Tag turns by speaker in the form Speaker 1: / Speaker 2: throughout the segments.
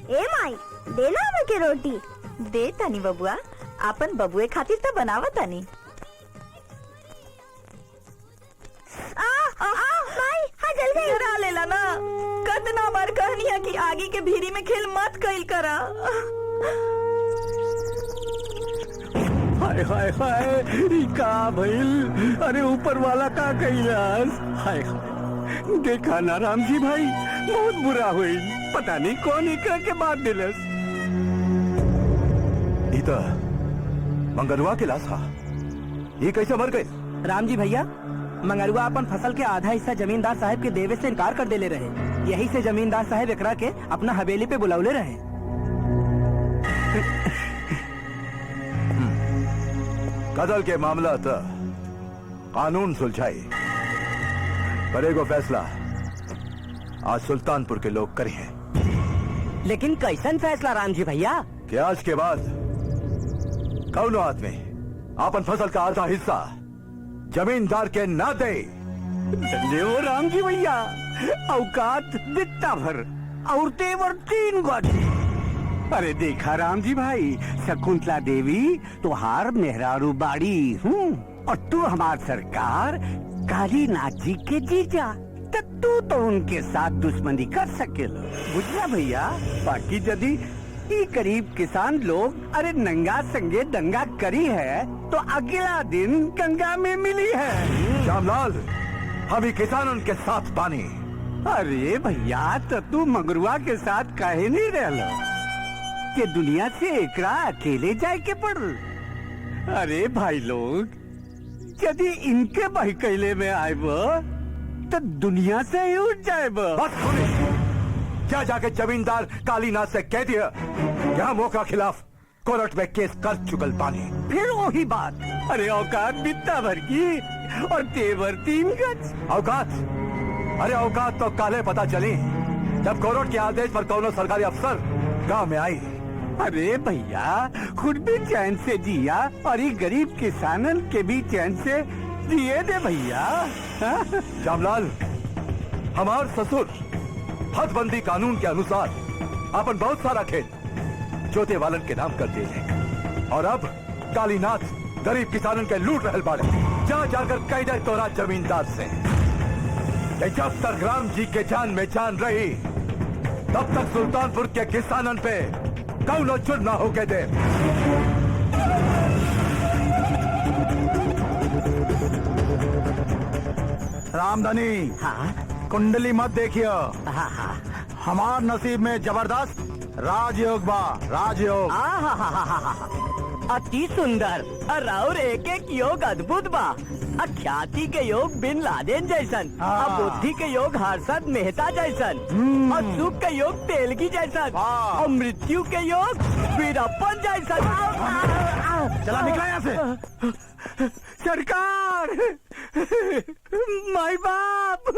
Speaker 1: ए माई देना हमें के रोटी।
Speaker 2: दे तानी बबुआ, आपन बबुए खातिर तो बनावा तानी।
Speaker 1: माई हाँ जल गई।
Speaker 2: डरा लेला ना, कतना बार कहनी है कि आगे के भीरी में खेल मत कइल करा।
Speaker 3: हाय हाय हाय, ई का भइल? अरे ऊपर वाला का कइलास? हाय हाय, देखा ना राम जी भाई, बहुत बुरा हुई। पता नहीं कौन एकरा के बात दिलस।
Speaker 4: इता मंगरुआ के लाश हा, ये कैसे मर गए?
Speaker 5: राम जी भैया, मंगरुआ अपन फसल के आधा हिस्सा जमींदार साहब के देवे से इनकार कर देले रहे। यही से जमींदार साहब एकरा के अपना हवेली पे बुलावले रहे।
Speaker 4: कत्ल के मामला था कानून सुलझाई, पर एगो फैसला आज सुल्तानपुर के लोग करे हैं।
Speaker 5: लेकिन कैसन फैसला राम जी भैया?
Speaker 4: कि आज के बाद कौनो आदमी अपन फसल का आधा हिस्सा जमींदार के ना दे।
Speaker 3: देव राम जी भैया, औकात बित्ता भर और तेवर 3 गज। अरे देखा राम जी भाई, शकुंतला देवी तुहार मेहरारू बाड़ी हूँ, और तू हमार सरकार कालीनाथ जी के जीजा, तो तू तो उनके साथ दुश्मनी कर सकेलो, बुझला भैया। बाकी यदि ई गरीब किसान लोग अरे नंगा संगे दंगा करी है तो अगला दिन गंगा में मिली है।
Speaker 4: श्यामलाल, हम ही किसानों के साथ बानी।
Speaker 3: अरे भैया, तो तू मंगरुआ के साथ काहे नहीं रहला कि दुनिया से एकरा अकेले जाए के पड़? अरे भाई लोग, यदि इनके बहकैले में आएब तो दुनिया से ही उठ जाएब।
Speaker 4: बस सुनी, क्या जाके जमींदार कालीनाथ से कह दिया कि हम ओकरा खिलाफ कोर्ट में केस कर चुकल पानी।
Speaker 3: फिर वही बात, अरे औकात बित्ता भर की और तेवर 3 गज।
Speaker 4: औकात? अरे औकात तो काले पता चली जब कोर्ट के आदेश पर कौनो सरकारी अफसर गांव में आई।
Speaker 3: अरे भैया, खुद भी चैन से जिया और ये गरीब किसानन के भी चैन से जिए दे भैया।
Speaker 4: श्यामलाल, हमार ससुर हदबंदी कानून के अनुसार अपन बहुत सारा खेत जोते वालन के नाम कर दिए, और अब कालीनाथ गरीब किसानन के लूट रहल बाड़े। जा जाकर कह दे तोरा जमींदार से कि जब तक राम जी के जान में जान रही तब तक सुल्तानपुर के किसानन पे कौनो जुर्म ना होके दे।
Speaker 6: रामधनी,
Speaker 5: हाँ
Speaker 6: कुंडली मत देखियो।
Speaker 5: हाँ हाँ
Speaker 6: हमार नसीब में जबरदस्त राजयोग बा, राजयोग।
Speaker 5: अति सुंदर और एक एक योग अद्भुत बा। ख्याति के योग बिन लादेन जैसन, बुद्धि के योग हर्षद मेहता जैसन, और सुख के योग तेलगी जैसन, और मृत्यु के योग वीरप्पन जैसन।
Speaker 6: चला निकला यहाँ से।
Speaker 3: सरकार, माई बाप,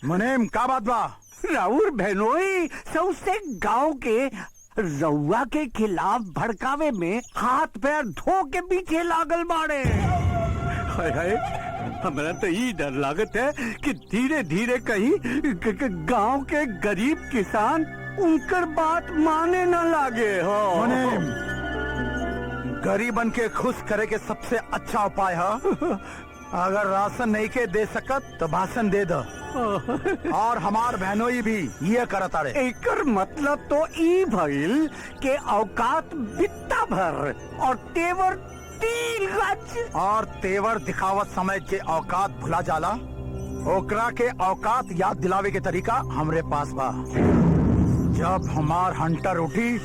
Speaker 6: मुनीम का बात बा?
Speaker 3: राउर बहनोई सबसे गांव के रउआ के खिलाफ भड़कावे में हाथ पैर धो के पीछे लागल बाड़े। हाय हाय, हमरा तो ये डर लागत है कि धीरे धीरे कहीं गांव के गरीब किसान उनकर बात माने न लागे हो।
Speaker 6: मुनीम, गरीबन के खुश करे के सबसे अच्छा उपाय है, अगर राशन नहीं के दे सकत तो भाषण दे दो। और हमार बहनोई भी ये करत आड़े।
Speaker 3: एकर मतलब तो ई भइल के औकात बित्ता भर और तेवर 3 गज।
Speaker 6: और तेवर दिखावत समय जे औकात भुला जाला, ओकरा के औकात याद दिलावे के तरीका हमरे पास बा। जब हमार हंटर उठी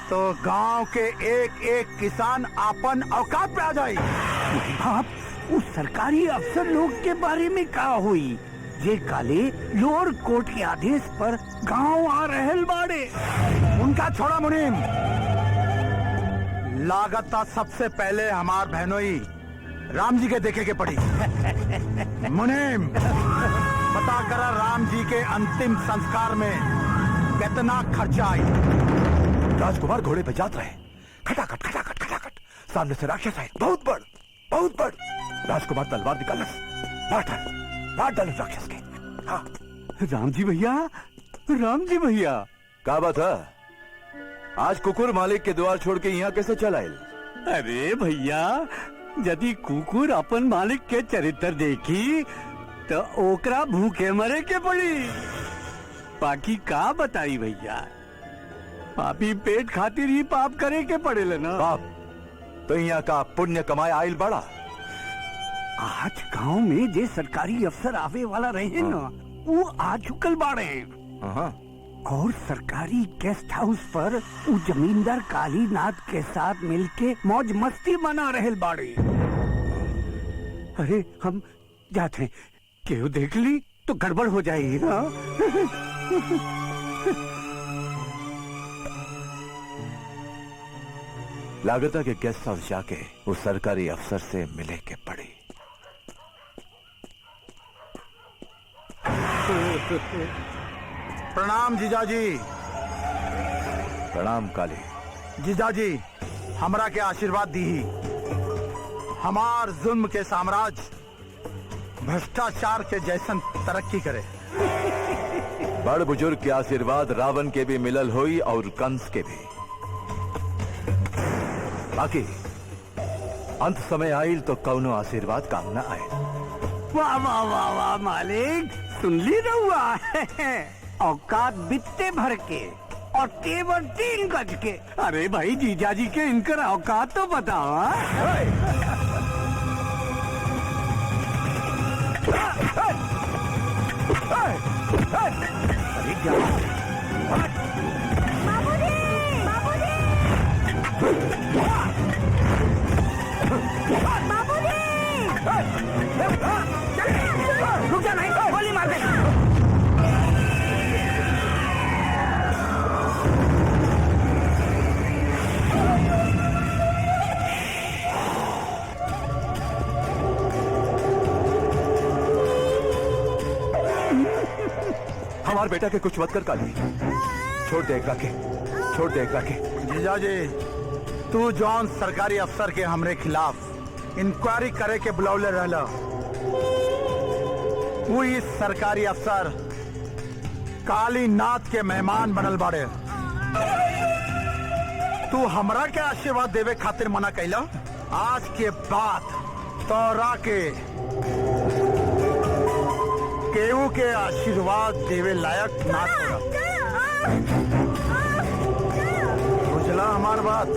Speaker 6: तो गांव के एक एक किसान आपन औकात पे आ जाई।
Speaker 3: आप उस सरकारी अफसर लोग के बारे में क्या हुई जे काले लोअर कोर्ट के आदेश पर गांव आ रहल बाड़े?
Speaker 6: उनका छोड़ा मुनीम, लागता सबसे पहले हमार बहनोई राम जी के देखे के पड़ी। मुनीम, पता करा राम जी के अंतिम संस्कार में कितना खर्चा आई।
Speaker 4: राजकुमार घोड़े पे जात रहे, खटाखट खटाखट खटाखट, सामने से राक्षस आए, बहुत बड़ बहुत बड़। राजकुमार तलवार निकालस, मार डाल राक्षस के। हाँ
Speaker 3: राम जी भैया, राम जी भैया,
Speaker 4: का बात है? आज कुकुर मालिक के द्वार छोड़ के यहाँ कैसे चल आयल?
Speaker 3: अरे भैया, यदि कुकुर अपन मालिक के चरित्र देखी तो ओकरा भूखे मरे के पड़ी। बाकी का बताई भैया, पापी पेट खातिर ही पाप करे के पड़ेला ना।
Speaker 4: बाप तो यहाँ का पुण्य कमाए आयल बड़ा।
Speaker 3: आज गांव में जे सरकारी अफसर आवे वाला रहे ना, वो आ चुकल बाड़े।
Speaker 4: हाँ।
Speaker 3: और सरकारी गेस्ट हाउस पर वो जमींदार कालीनाथ के साथ मिलके मौज मस्ती मना रहे बाड़े। अरे हम जाते हैं, केहू देख ली तो गड़बड़ हो जाएगी ना।
Speaker 4: लागता के गेस्ट हाउस जाके वो सरकारी अफसर से मिले के पड़ी।
Speaker 6: प्रणाम जीजाजी।
Speaker 4: प्रणाम काली।
Speaker 6: जीजाजी हमरा के आशीर्वाद दी। हमार जुल्म के साम्राज्य भ्रष्टाचार के जैसन तरक्की करे।
Speaker 4: बड़ बुजुर्ग के आशीर्वाद रावण के भी मिलल हुई और कंस के भी। बाकी अंत समय आयल तो कौनो आशीर्वाद काम न आए।
Speaker 3: वाह वाह वाह वाह मालिक, सुन ली रहुआ। औकात बित्ते भर के और तेवर 3 गज के। अरे भाई जीजाजी के इनकर औकात तो बताओ। अरे रुक जा, नहीं गोली मार दे।
Speaker 4: हमारे बेटा के कुछ मत कर काली। छोड़ दे काके, छोड़ दे काके।
Speaker 6: जीजाजी तू जौन सरकारी अफसर के हमरे खिलाफ इंक्वायरी करे के बुलौले रहला, वो इस सरकारी अफसर कालीनाथ के मेहमान बनल बाड़े। तू हमरा के आशीर्वाद देवे खातिर मना कैला। आज के बाद तोरा के केहू के आशीर्वाद देवे लायक ना छोड़ा। बुझला हमार बात?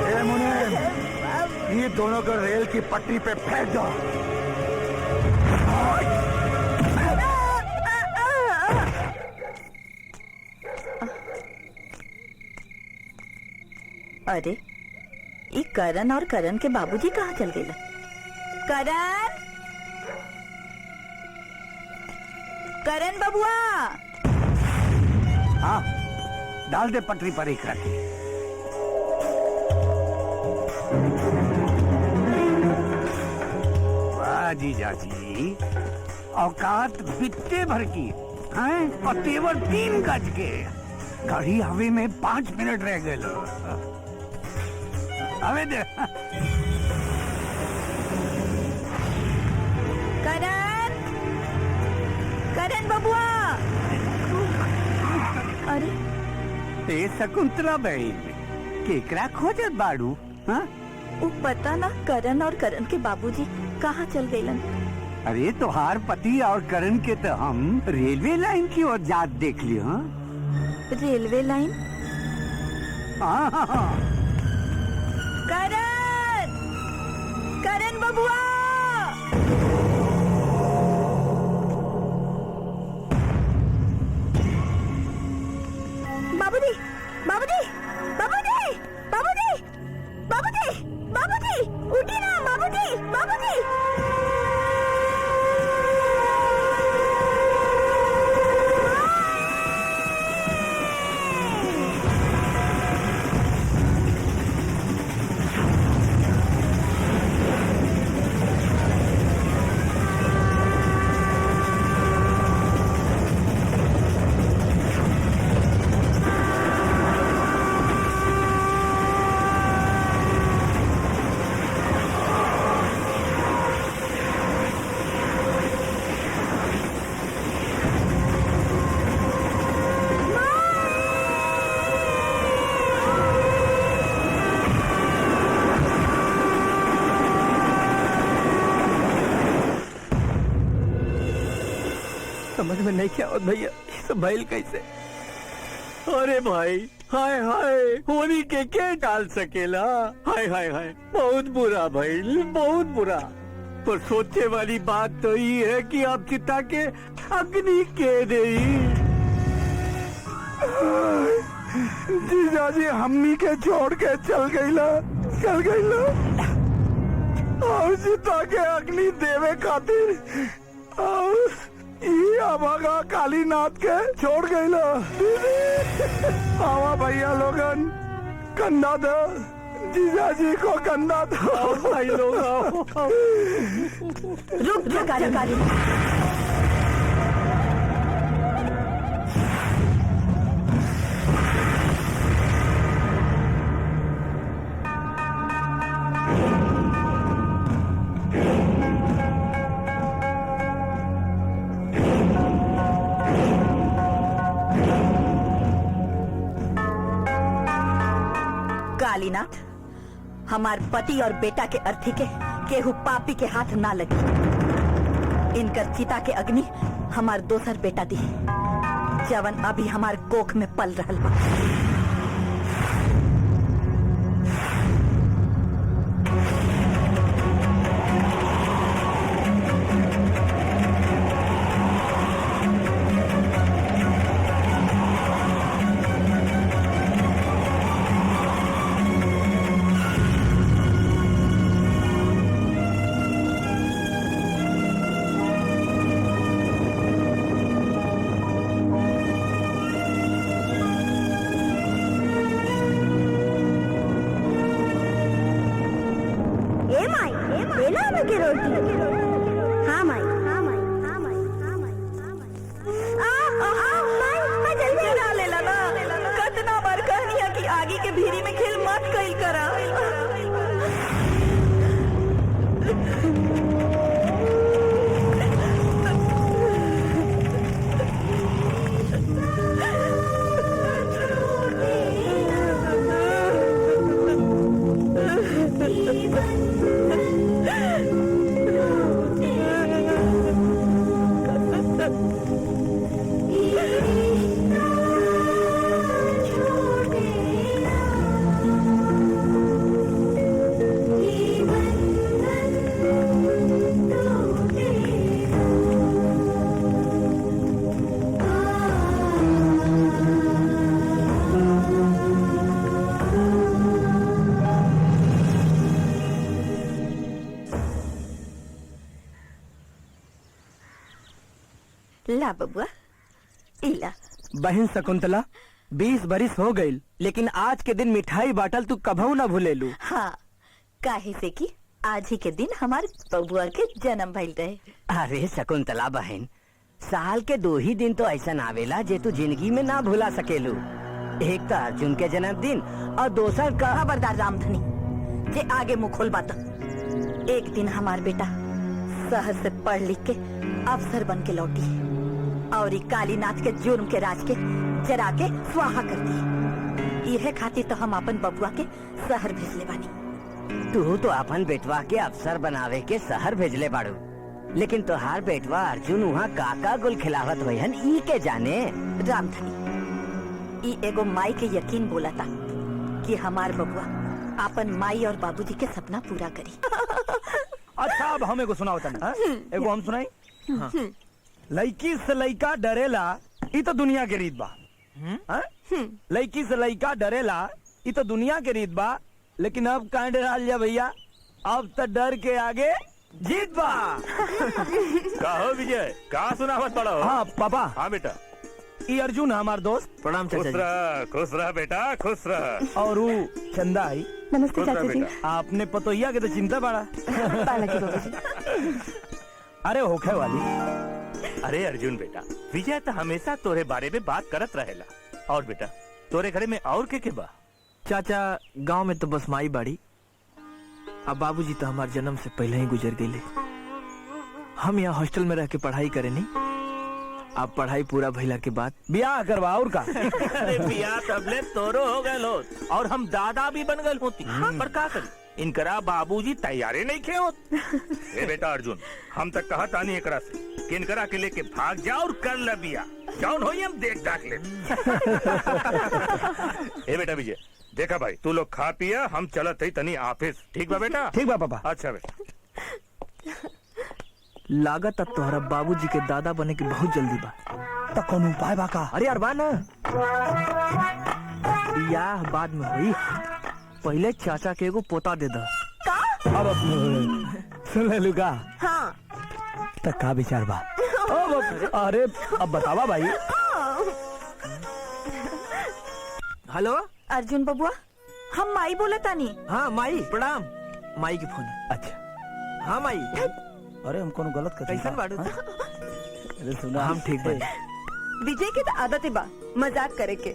Speaker 6: ए मुनीम, ये दोनों को रेल की पटरी पे फेंक दो।
Speaker 2: अरे ये करण और करण के बाबूजी कहाँ चल गए? करण, करण बबुआ।
Speaker 3: हाँ, डाल दे पटरी पर एक रखी। वाह जीजाजी, औकात बित्ते भर की हैं और तेवर 3 गज के। गाड़ी हवे में 5 मिनट रह गए। हवे दे।
Speaker 2: करण, करण बबुआ। अरे
Speaker 3: ए शकुंतला बहन, केकरा खोजत बाड़ू? हाँ?
Speaker 2: वो पता ना करण और करण के बाबूजी कहाँ चल गए।
Speaker 3: अरे तोहार पति और करण के तो हम रेलवे लाइन की ओर जात देख लियो। हाँ?
Speaker 2: Railway line?
Speaker 3: हाँ हाँ हाँ।
Speaker 2: करण, करण बबुआ।
Speaker 1: बाबूजी, बाबूजी, बाबूजी, बाबूजी, बाबूजी, बाबूजी, उठी ना बाबूजी, बाबूजी।
Speaker 5: में नहीं क्या भैया, ये सब भइल कैसे? अरे भाई, हाय हाय, होली के डाल सकेला? हाय हाय हाय, बहुत बुरा भइल, बहुत बुरा। पर सोचे वाली बात तो ये है कि आप चिता के अग्नि के देई।
Speaker 6: जीजाजी हमनी के छोड़ के चल गईला और सीता के अग्नि देवे खातिर और ये अभागा कालीनाथ के छोड़ गईला। आवा भैया लोगन, कंधा दो, जीजाजी को कंधा दो।
Speaker 5: भाई लोग आओ।
Speaker 2: रुक जा काली। कालीनाथ, हमार पति और बेटा के अर्थी के केहू पापी के हाथ ना लगी। इनकर चिता के अग्नि हमार दोसर बेटा दी, जवन अभी हमार कोख में पल रहल बा। ला बबुआ, इला।
Speaker 5: बहन शकुंतला, 20 बरिस हो गई, लेकिन आज के दिन मिठाई बाटल तू कभू न भूलेलू।
Speaker 2: हाँ, काहे से कि आज ही के दिन हमार बबुआ के जन्म भइल रहे।
Speaker 5: अरे शकुंतला बहन, साल के 2 ही दिन तो ऐसा आवेला जे तू जिंदगी में ना भुला सकेलू। एक तो अर्जुन के जन्मदिन और दूसर का।
Speaker 2: खबरदार रामधनी, जे आगे मुंह खोल बात। एक दिन हमार बेटा शहर से पढ़ लिख के अफसर बन के लौटी और कालीनाथ के जुर्म के राज के जरा के स्वाहा कर दी। यह खातिर तो हम अपन बबुआ के शहर भेजले बानी।
Speaker 5: तू तो अपन बेटवा के अफसर बनावे के शहर भेजले बाड़ू, लेकिन तोहार बेटवा अर्जुन वहाँ काका गुल खिलावत वहन ई के जाने।
Speaker 2: रामधनी, ई एगो माई के यकीन बोला था कि हमार बबुआ अपन माई और बाबूजी के सपना पूरा करी।
Speaker 6: अच्छा, अब हम एगो सुनाओ तनी। एगो हम सुनाई। हाँ। लड़की से लड़का डरेला, ई तो दुनिया के रीत बा। लड़की से लड़का डरेला, ई तो दुनिया के रीत बा, लेकिन अब कहाँ डराल जा भैया, अब तो डर के आगे जीत बा।
Speaker 7: कहो विजय, कहाँ सुनावत पड़ा हो?
Speaker 6: हाँ पापा।
Speaker 7: हाँ बेटा।
Speaker 6: ई अर्जुन हमार दोस्त। प्रणाम चाचा जी।
Speaker 7: खुश रह बेटा, खुश रह।
Speaker 6: और वो चंदा आई।
Speaker 1: नमस्ते चाचा जी।
Speaker 6: आपने पतोहिया के तो चिंता बड़ा। अरे होखे वाली।
Speaker 7: अरे अर्जुन बेटा, विजय तो हमेशा तोरे बारे में बात करत रहेला। और बेटा, तोरे घरे में और के बा?
Speaker 8: चाचा, गांव में तो बस माई बाड़ी। अब बाबूजी तो हमारे जन्म से पहले ही गुजर गए। हम यहाँ हॉस्टल में रह के पढ़ाई करे नहीं। अब पढ़ाई पूरा भइला के बाद
Speaker 6: ब्याह करवा और का।
Speaker 7: अरे बिया तबले तोरो हो गए लो, और हम दादा भी बन गए होती। पर का करी, इनकरा बाबूजी तैयारे नहीं खे होत। ए बेटा अर्जुन, हम तक कहा तानी एकरा से कि इनकरा के लेके भाग जा और कर ल बिया, जौन होई हम देख दाख ले। ए बेटा विजय, देखा भाई तू लोग खा पिया, हम चलत है तनी ऑफिस। ठीक बा बेटा?
Speaker 3: ठीक बा पापा।
Speaker 7: अच्छा बेटा।
Speaker 8: लागत अब तोहरा बाबूजी के दादा बने की बहुत जल्दी बा।
Speaker 3: तो कौन उपाय बा का?
Speaker 8: अरे यार बा ना, बियाह बाद में हुई, पहले चाचा के एगो पोता दे दा।
Speaker 3: अब सुन ले लुका,
Speaker 1: हाँ
Speaker 3: तो का विचार बा? अरे अब बतावा भाई।
Speaker 8: हेलो,
Speaker 2: अर्जुन बबुआ, हम माई बोले तानी।
Speaker 8: हाँ माई प्रणाम। माई की फोन है।
Speaker 3: अच्छा,
Speaker 8: हाँ माई,
Speaker 3: अरे हम कौन गलत कर?
Speaker 8: कैसन बाड़ू?
Speaker 3: अरे सुना,
Speaker 8: हम ठीक बा।
Speaker 1: विजय की तो आदत है बा मजाक करे के।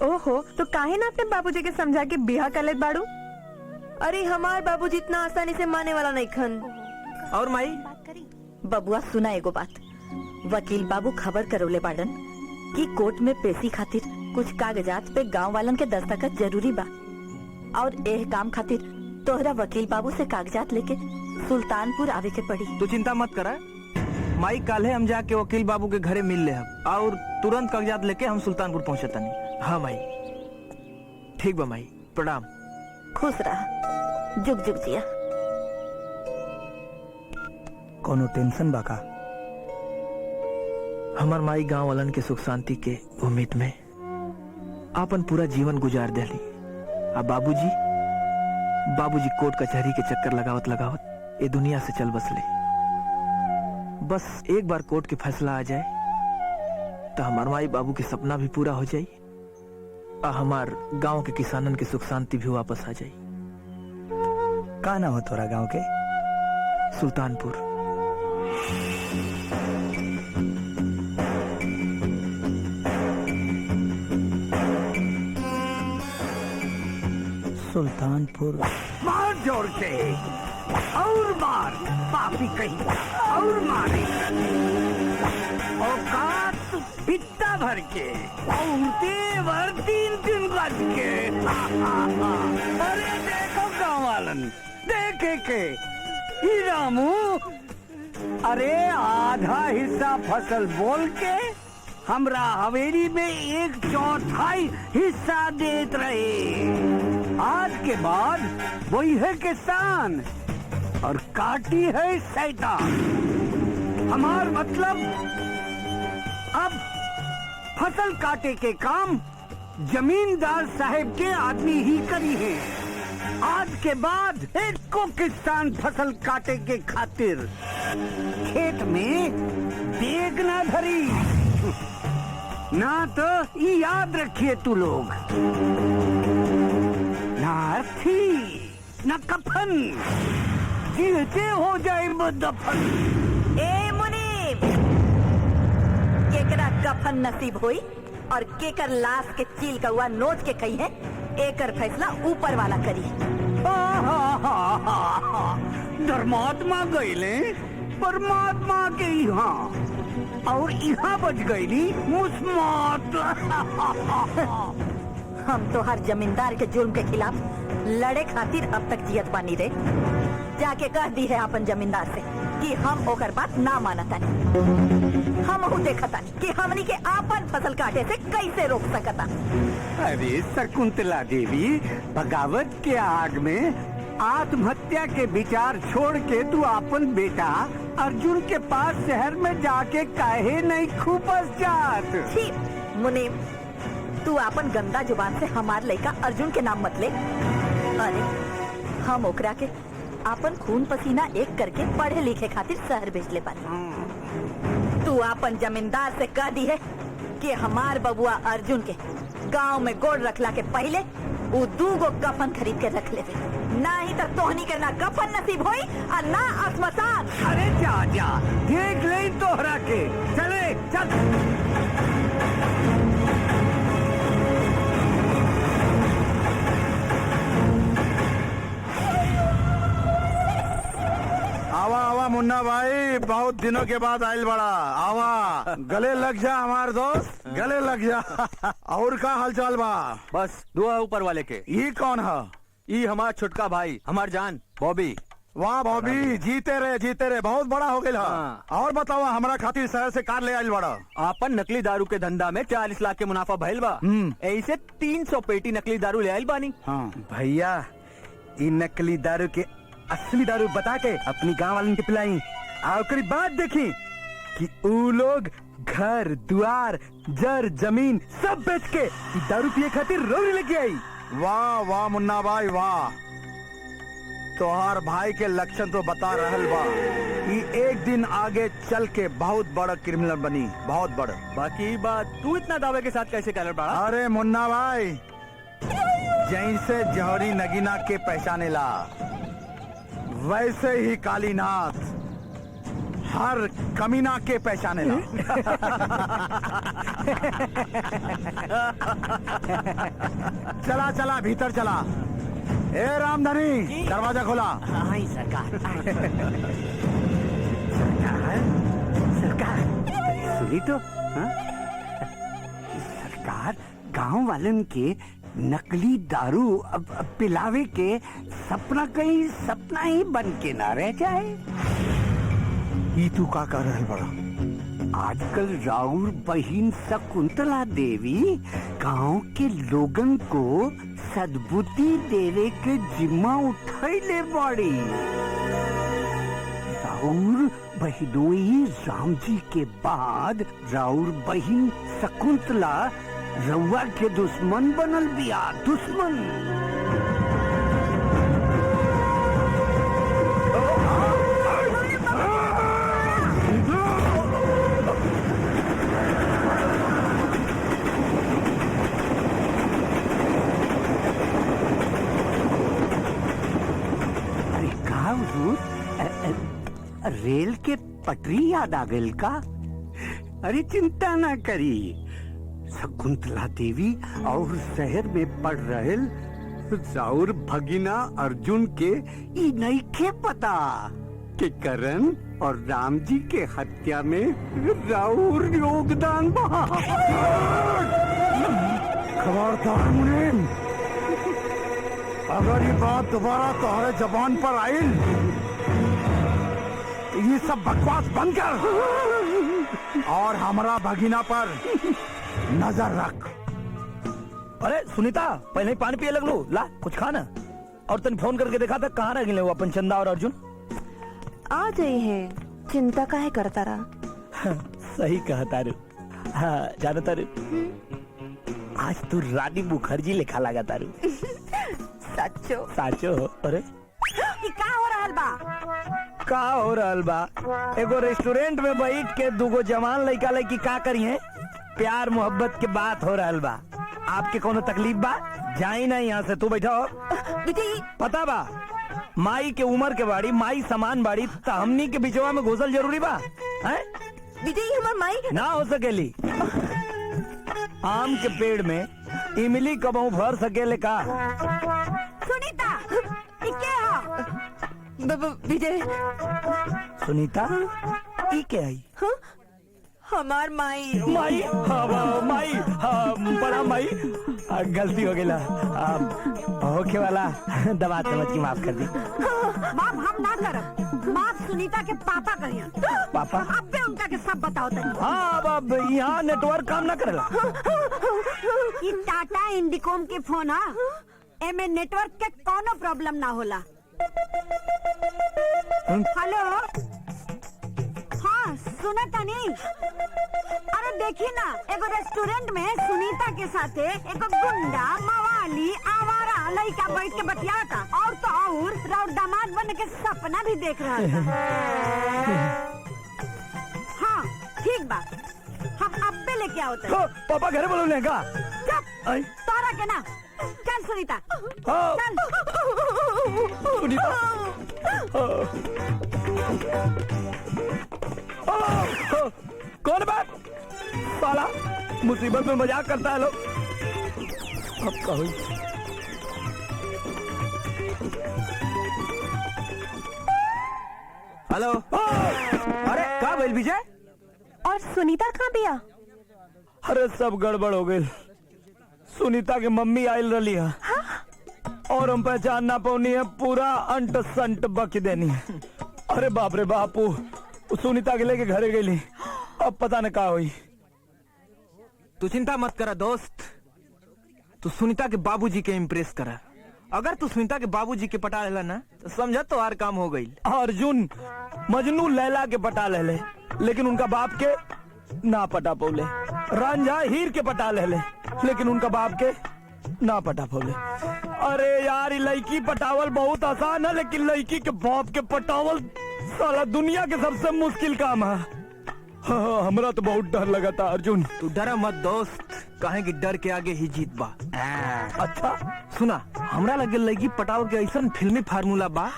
Speaker 1: ओहो, तो काहे ना अपने बाबूजी के समझा के बिहा कर लेत बाड़ू? अरे हमार बाबूजी इतना आसानी से माने वाला नहीं खन।
Speaker 8: और माई?
Speaker 2: बबुआ सुना एगो बात, वकील बाबू खबर करौले बाड़न कि कोर्ट में पेशी खातिर कुछ कागजात पे गांव वालन के दस्तखत जरूरी बा, और एह काम खातिर तोहरा वकील बाबू से कागजात लेके सुल्तानपुर आवे के पड़ी।
Speaker 8: तू चिंता मत करा माई, काले हम जाके वकील बाबू के घरे मिल ले हम, और तुरंत कागजात लेके हम सुल्तानपुर पहुँचे तनी। हाँ माई, ठीक बा माई, प्रणाम।
Speaker 2: खुश रहा, जुग जुग जिया।
Speaker 3: कोनो टेंशन बा का?
Speaker 8: हमार माई गांव वालन के सुख शांति के उम्मीद में आपन पूरा जीवन गुजार देली। अब बाबूजी कोर्ट कचहरी के चक्कर लगावत लगावत ये दुनिया से चल बसले। बस एक बार कोर्ट के फैसला आ जाए तो हमार माई बाबू के सपना भी पूरा हो जाए, और हमार गांव के किसानन के सुख शांति भी वापस आ जाए।
Speaker 3: का ना हो तोरा गांव के?
Speaker 8: सुल्तानपुर।
Speaker 3: सुल्तानपुर।
Speaker 5: मार जोड़ के और मार, पापी कहीं और मारे। औकात पित्ता भर के और तेवर 3-3 गज के। अरे देखो गाँव वालन, देखे के ही रामू, अरे आधा हिस्सा फसल बोल के हमरा हवेली में 1/4 हिस्सा देत रहे। आज के बाद वही है किसान और काटी है शैतान। हमार मतलब अब फसल काटे के काम जमींदार साहब के आदमी ही करी है। आज के बाद एक को किसान फसल काटे के खातिर खेत में देख ना धरी। ना तो ये याद रखिए तू लोग, ना अर्थी ना कफन, जीते हो जाए दफन।
Speaker 2: ए मुनीब, केकरा कफन नसीब होई और केकर लाश के चील कौआ नोच के कही है, एकर फैसला ऊपर वाला करी।
Speaker 5: धर्मात्मा गईले परमात्मा के यहाँ, और यहाँ बच गईली मुस्मात।
Speaker 2: हम तो हर जमींदार के जुर्म के खिलाफ लड़े खातिर अब तक जियत बानी रे। जाके कह दी है अपन जमींदार से कि हम ओकर बात ना मानतानी। हम हूँ देखतानी कि हमनी के आपन फसल काटे से कैसे रोक सकता।
Speaker 5: अरे शकुंतला देवी, बगावत के आग में आत्महत्या के विचार छोड़ के तू अपन बेटा अर्जुन के पास शहर में जाके काहे नहीं खूबस जात?
Speaker 2: छी मुनीब, तू अपन गंदा जुबान से हमार लड़का अर्जुन के नाम मत ले। अरे हम ओकरा के अपन खून पसीना एक करके पढ़े लिखे खातिर शहर भेज ले पानी। तू अपन जमींदार से कह दी है कि हमार बबुआ अर्जुन के गांव में गोड़ रखला के पहले वो 2 गो कफन खरीद के रख ले, नहीं तो तोहनी के ना कफन नसीब होई और ना आत्मसान।
Speaker 5: अरे जा जा, देख ले तोहरा के। चले चल।
Speaker 6: आवा आवा मुन्ना भाई, बहुत दिनों के बाद आयल बड़ा। आवा गले लग जा हमार दोस्त, गले लग जा। और का हालचाल बा?
Speaker 4: बस दुआ ऊपर वाले के।
Speaker 6: ये कौन है?
Speaker 3: ई हमार छोटका भाई, हमार जान बॉबी।
Speaker 6: वाह बॉबी, जीते रहे, बहुत बड़ा हो गया।
Speaker 3: हाँ।
Speaker 6: और बताओ, हमारा खातिर शहर से कार ले आइल बड़ा।
Speaker 3: आपन नकली दारू के धंधा में 40 लाख के मुनाफा भइल बा। ऐसे 300 पेटी नकली दारू ले आइल बानी।
Speaker 6: हाँ।
Speaker 3: भैया, इ नकली दारू के असली दारू बता के अपनी गांव वालन के पिलाई। और ओकरी बात देखी कि ऊ लोग घर द्वार जर जमीन सब बेच के इ दारू पिए खातिर रोने लगे आई।
Speaker 6: वाह वाह मुन्ना भाई वाह, तोहार भाई के लक्षण तो बता रहल बा। ये एक दिन आगे चल के बहुत बड़ा क्रिमिनल बनी, बहुत बड़ा।
Speaker 3: बाकी बात तू इतना दावे के साथ कैसे कर बड़ा?
Speaker 6: अरे मुन्ना भाई, जैसे जौहरी नगीना के पहचाने ला, वैसे ही कालीनाथ हर कमीना के पहचाने ला। चला चला भीतर चला। ए रामधनी, दरवाजा खोला।
Speaker 5: हाँ सरकार।
Speaker 3: सरकार सुनी तो, हाँ? सरकार गांव वालन के नकली दारू अब पिलावे के सपना कहीं सपना ही बन के ना रह जाए।
Speaker 6: ई तू का कर रहल बड़ा?
Speaker 3: आजकल राउर बहिन शकुंतला देवी गांव के लोगन को सद्बुद्धि देवे के जिम्मा उठैले बाड़ी। राउर बहिनोई राम जी के बाद राउर बहिन शकुंतला रउआ के दुश्मन बनल बिया, दुश्मन। रेल के पटरी याद आ गई का? अरे चिंता ना करी, शकुंतला देवी और शहर में पढ़ रहे राउर भगिना अर्जुन के ई नहीं के पता कि करण और राम जी के हत्या में राउर योगदान बा।
Speaker 6: खबरदार मुनीम, अगर ये बात दोबारा तुम्हारे जबान पर आई, ये सब बकवास बंद कर और हमारा भगीना पर नजर रख।
Speaker 5: अरे सुनीता, पहले ही पानी पिए लगलो, ला कुछ खाना। और तन फोन करके देखा था कहाँ रह गए वो अपन चंदा और अर्जुन?
Speaker 1: आ जाई है, चिंता काहे करता रहा?
Speaker 5: सही कहा तारू। हाँ जानो तारू, आज तू रानी मुखर्जी लिखा लगा तारू।
Speaker 1: सच्चो
Speaker 5: साचो। अरे
Speaker 2: का हो रहल बा?
Speaker 5: का हो रहल बा? एगो रेस्टोरेंट में बैठ के दूगो जवान लड़का लड़की का करी है, प्यार मोहब्बत के बात हो रहल बा। आपके कोनो तकलीफ बा? जाई ना यहाँ से, तू बैठा हो। पता बा माई के उम्र के बाड़ी, माई समान बाड़ी, त हमनी के बिचवा में घुसल जरूरी बा? हैं?
Speaker 1: विजय हमार माई
Speaker 5: ना हो सकेली। आम के पेड़ में इमली कबहू भर सकेले का?
Speaker 2: सुनीता, इके हो?
Speaker 1: विजय
Speaker 5: सुनीता ई के आई?
Speaker 1: हाँ? हमार माई
Speaker 5: माई, हाँ माई, हाँ बड़ा माई, गलती हो गया। होके वाला दबा समझ की माफ कर दी।
Speaker 2: माफ हम ना करब, माफ सुनीता के पापा करियन।
Speaker 5: पापा?
Speaker 2: अब भी उनका के सब बताओ तनी।
Speaker 5: हाँ अब यहाँ नेटवर्क काम ना करेला।
Speaker 2: ई टाटा इंडिकोम के फोन है, एमे नेटवर्क के कोनो प्रॉब्लम ना होला। हेलो, हाँ सुना तनी? अरे देखी ना, एगो रेस्टोरेंट में सुनीता के साथे एगो गुंडा मवाली आवारा लड़का बैठ के बतियाता, और तो और राउर दामाद बन के सपना भी देख रहा था। हाँ ठीक बा, हम अब भी लेके आओ तनी।
Speaker 5: पापा घर बोलो का?
Speaker 2: चुप, तोरा के ना। चल सुनीता, चल।
Speaker 5: कौन बात? साला मुसीबत में मजाक करता है लोग। अब कहो।
Speaker 3: हेलो।
Speaker 5: अरे का भइल विजय?
Speaker 1: और सुनीता कहाँ बिया?
Speaker 5: अरे सब गड़बड़ हो गई। सुनीता के मम्मी आयल रही है।
Speaker 6: और हम पहचान ना पानी है, पूरा अंट संट बक देनी है। अरे बाप रे बापू, सुनीता के लेके घरे गई, अब पता न का हुई।
Speaker 8: तू चिंता मत करा दोस्त, तू सुनीता के बाबूजी के इम्प्रेस करा। अगर तू सुनीता के बाबूजी के पटा लेला ना तो समझा तो हर काम हो गई।
Speaker 6: अर्जुन मजनू लैला के पटा ले, लेकिन उनका बाप के ना पटा पौले। रांझा हीर के पटा ले, लेकिन उनका बाप के ना पटा पौले। अरे यार, ये लड़की पटावल बहुत आसान है, लेकिन लड़की के बाप के पटावल साला दुनिया के सबसे मुश्किल काम है। हाँ, हमरा तो बहुत डर लगा था अर्जुन।
Speaker 8: तू डरा मत दोस्त, काहे कि डर के आगे ही जीत बा।
Speaker 6: अच्छा
Speaker 8: सुना, हमरा लगे लड़की पटाव के ऐसा फिल्मी फार्मूला बा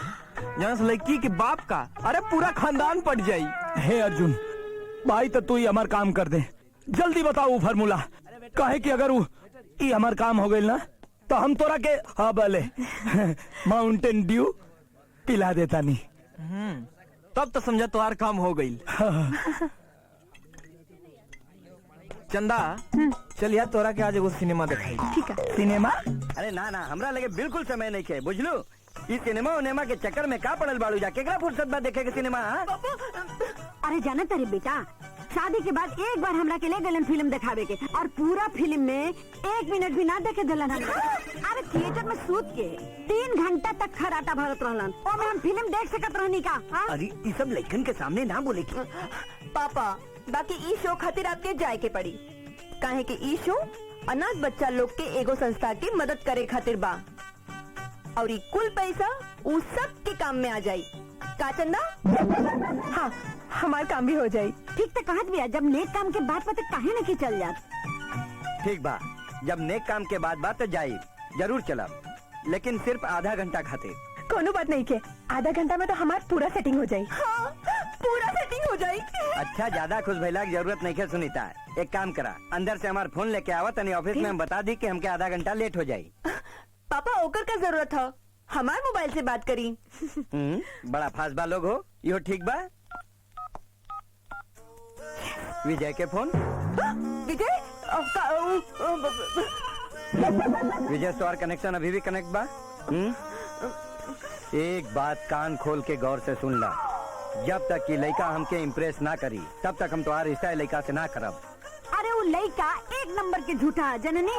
Speaker 8: जहाँ से लड़की के बाप का अरे पूरा खानदान पट जाई।
Speaker 6: हे अर्जुन भाई, तो तू ही हमार काम कर दे, जल्दी बताओ वो फार्मूला। काहे कि अगर ये हमार काम हो गई ना तो हम तोरा के हाँ बोले माउंटेन ड्यू पिला देता नहीं।
Speaker 8: तब तो समझा तो हर काम हो गई। चंदा चल यार, तोरा के आज एगो सिनेमा दिखाई।
Speaker 1: ठीक है।
Speaker 6: सिनेमा?
Speaker 5: अरे ना ना, हमरा लगे बिल्कुल समय नहीं खे, बुझलू। इस सिनेमा उनेमा के चक्कर में का पड़ल बाड़ू, जा केकरा फुर्सत बा देखे के सिनेमा।
Speaker 9: अरे जाना तारे बेटा, शादी के बाद एक बार हमरा के ले गलन फिल्म दिखावे के, और पूरा फिल्म में 1 मिनट भी ना देखे दिलन हमरा। अरे थिएटर में सूत के 3 घंटा तक खराटा भरत रहलन, और हम फिल्म देख सकत रहनी का? हाँ?
Speaker 5: अरे ये सब लड़कन के सामने ना बोले की।
Speaker 1: पापा, बाकी ई शो खातिर आपके जाए के पड़ी, काहे कि ई शो अनाथ बच्चा लोग के एगो संस्था की मदद करे खातिर बा, और ई कुल पैसा उ सब के काम में आ जाई। का चंदा? हाँ, हमार काम भी हो जाई।
Speaker 9: ठीक तो कहत भी है, जब नेक काम के बात पता काहे न की चल जात।
Speaker 5: ठीक बा, जब नेक काम के बाद बात जाई जरूर चलब, लेकिन सिर्फ आधा घंटा खातिर।
Speaker 1: कोनो बात नहीं के, आधा घंटा में तो हमार पूरा सेटिंग हो जाई। हाँ, पूरा सेटिंग हो जाई।
Speaker 5: अच्छा, ज्यादा खुश भइला की जरूरत नहीं है सुनीता। एक काम करा, अंदर से हमार फोन लेके आवा, तनी ऑफिस में हम बता दी कि हमके आधा घंटा लेट हो जाई।
Speaker 1: पापा, ओकर का जरूरत है, हमार मोबाइल से बात करी।
Speaker 5: बड़ा फास्ट बा लोग हो, यो ठीक बा। विजय के फोन।
Speaker 1: विजय?
Speaker 5: विजय स्टोर कनेक्शन अभी भी कनेक्ट बा। एक बात कान खोल के गौर से सुन ला, जब तक कि लड़का हमके इम्प्रेस ना करी तब तक हम तुम्हारा रिश्ता लड़का से ना करब।
Speaker 9: अरे वो लड़का 1 नंबर के झूठा जननी।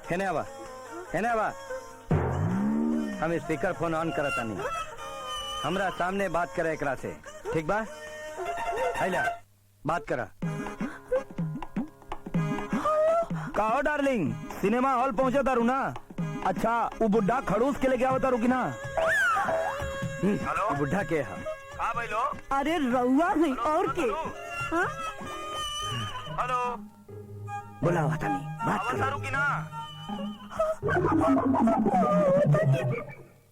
Speaker 5: हेने आवा, हेने आवा। हम स्पीकर फोन ऑन करता नहीं, हमरा सामने बात करे एकरा से, ठीक बा? हैला बात करा।
Speaker 6: कहो डार्लिंग, सिनेमा हॉल पहुंचे तारू ना? अच्छा, वो बुढ़ा खड़ूस के लेके आवता रुकी ना?
Speaker 5: हेलो, बुढ़ा के है?
Speaker 7: हाँ भाई लो।
Speaker 9: अरे रउआ नहीं और के? हाँ?
Speaker 7: हेलो,
Speaker 5: बुलाओ नहीं, बात करो।
Speaker 7: की ना।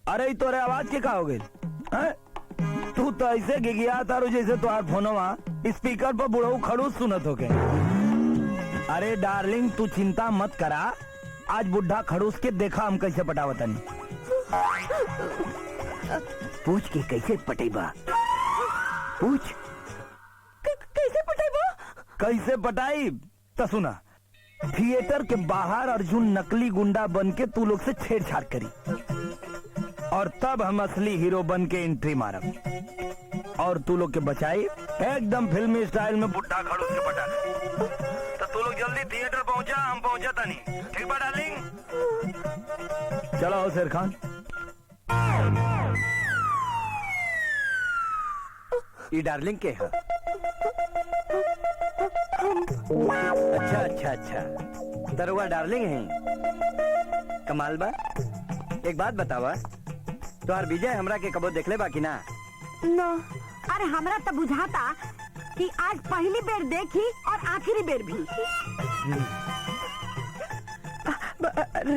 Speaker 6: अरे ई तोरे आवाज के का हो गई? तू तो ऐसे गिगिया तारू जैसे तुम्हार फोनवा स्पीकर पर बुढ़ऊ खड़ूस सुनत हो के। अरे डार्लिंग, तू चिंता मत करा, आज बुढ़ा खड़ूस के देखा हम कैसे पटावतनी।
Speaker 5: पूछ के कैसे पटेबा, पूछ
Speaker 1: कैसे पटेबा?
Speaker 6: कैसे पटाई तो सुना। थिएटर के बाहर अर्जुन नकली गुंडा बन के तू लोग से छेड़छाड़ करी, और तब हम असली हीरो बन के एंट्री मारब, और तू लोग के बचाई एकदम फिल्मी स्टाइल में बुढ़ा खड़ूस के पटा।
Speaker 7: तो तू लोग जल्दी थिएटर पहुंचा, हम पहुंचा था नहीं, ठीक बा डार्लिंग?
Speaker 6: चलो आओ शेर खान।
Speaker 5: ये डार्लिंग के है? अच्छा अच्छा अच्छा, तरुआ डार्लिंग है। कमाल बा। एक बात बतावा, तोहार विजय हमरा के कबो देखले बा कि ना?
Speaker 9: नो। अरे हमरा तो बुझाता कि आज पहली बेर देखी और आखिरी बेर भी।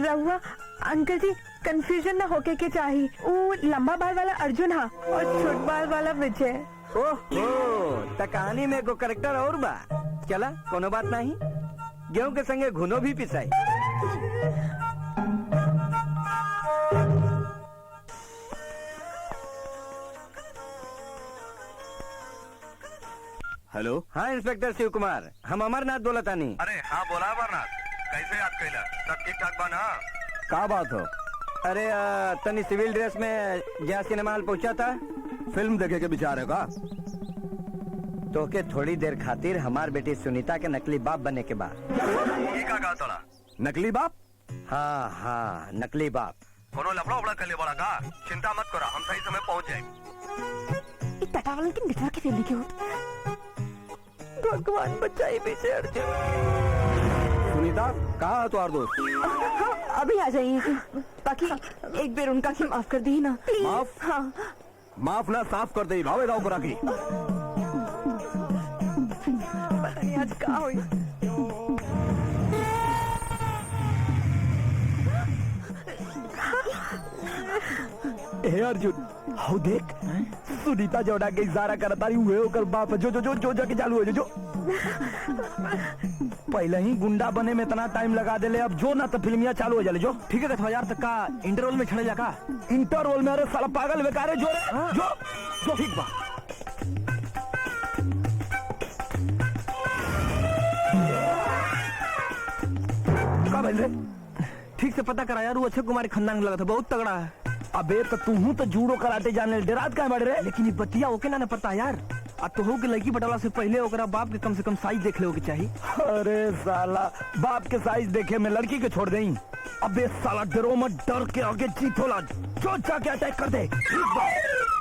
Speaker 1: रहुआ अंकल जी, कंफ्यूजन न होके के चाहिए, वो लंबा बाल वाला अर्जुन हा और छोट बाल वाला विजय।
Speaker 5: ओहो, त कहानी में एगो करेक्टर और बा। चला, कोनो बात नहीं, गेहूं के संगे घुनो भी पिसाई।
Speaker 7: हेलो।
Speaker 5: हाँ इंस्पेक्टर शिव कुमार, हम अमरनाथ बोला तानी।
Speaker 7: अरे हाँ, बोला अमरनाथ, कैसे याद कैला? सब ठीक ठाक बा ना?
Speaker 3: का बात हो? अरे तनी सिविल ड्रेस में जहाँ सिनेमा हॉल पहुंचा था,
Speaker 6: फिल्म देखे के विचार है का?
Speaker 3: तो के थोड़ी देर खातिर हमार बेटी सुनीता के नकली बाप बनने के बाद।
Speaker 6: ये का कहा तोड़ा? नकली बाप?
Speaker 3: हाँ हाँ, नकली बाप।
Speaker 6: कोनो लफड़ा उफड़ा कर ले बड़ा का? चिंता मत करो, हम सही समय पहुंच जाएंगे।
Speaker 1: ये टटावलन की नेटवर्क की फैमिली क्यों? भगवान बचाए पीछे अर्जुन।
Speaker 3: सुनीता कहाँ है तुम्हार दोस्त?
Speaker 1: हाँ, अभी आ जाइए। बाकी एक बार उनका ही माफ कर दी ना।
Speaker 3: माफ?
Speaker 1: हाँ।
Speaker 3: माफ ना साफ कर दे भावे दाव करा की।
Speaker 1: पता नहीं आज कहाँ हुई।
Speaker 3: हे अर्जुन, हाउ देख सुनीता जोड़ा के इशारा करता रही हुए ओकर बाप जो जो जो जो जाके चालू हो जो पहले ही गुंडा बने में इतना टाइम लगा देले, अब जो ना तो फिल्मिया चालू हो जाले जो। ठीक है 1000 तक का इंटरवल में छड़े जाका। इंटरवल में? अरे साला पागल बेकार है जो रे जो जो ठीक बा। का बोल रे? ठीक से पता करा यार, वो अक्षय कुमार खानदान लगा था, बहुत तगड़ा है। अबे तो तू तो जूडो कराटे जाने डरात का बढ़ रहे। लेकिन ये बतिया ओके ना पता यार। अब तो हो के लड़की पटाला से पहले ओकरा बाप के कम से कम साइज देख ले के चाहिए। अरे साला बाप के साइज देखे में लड़की के छोड़ दें। अबे साला डरो मत, डर के आगे जीत होला, जो जाके अटैक कर दे।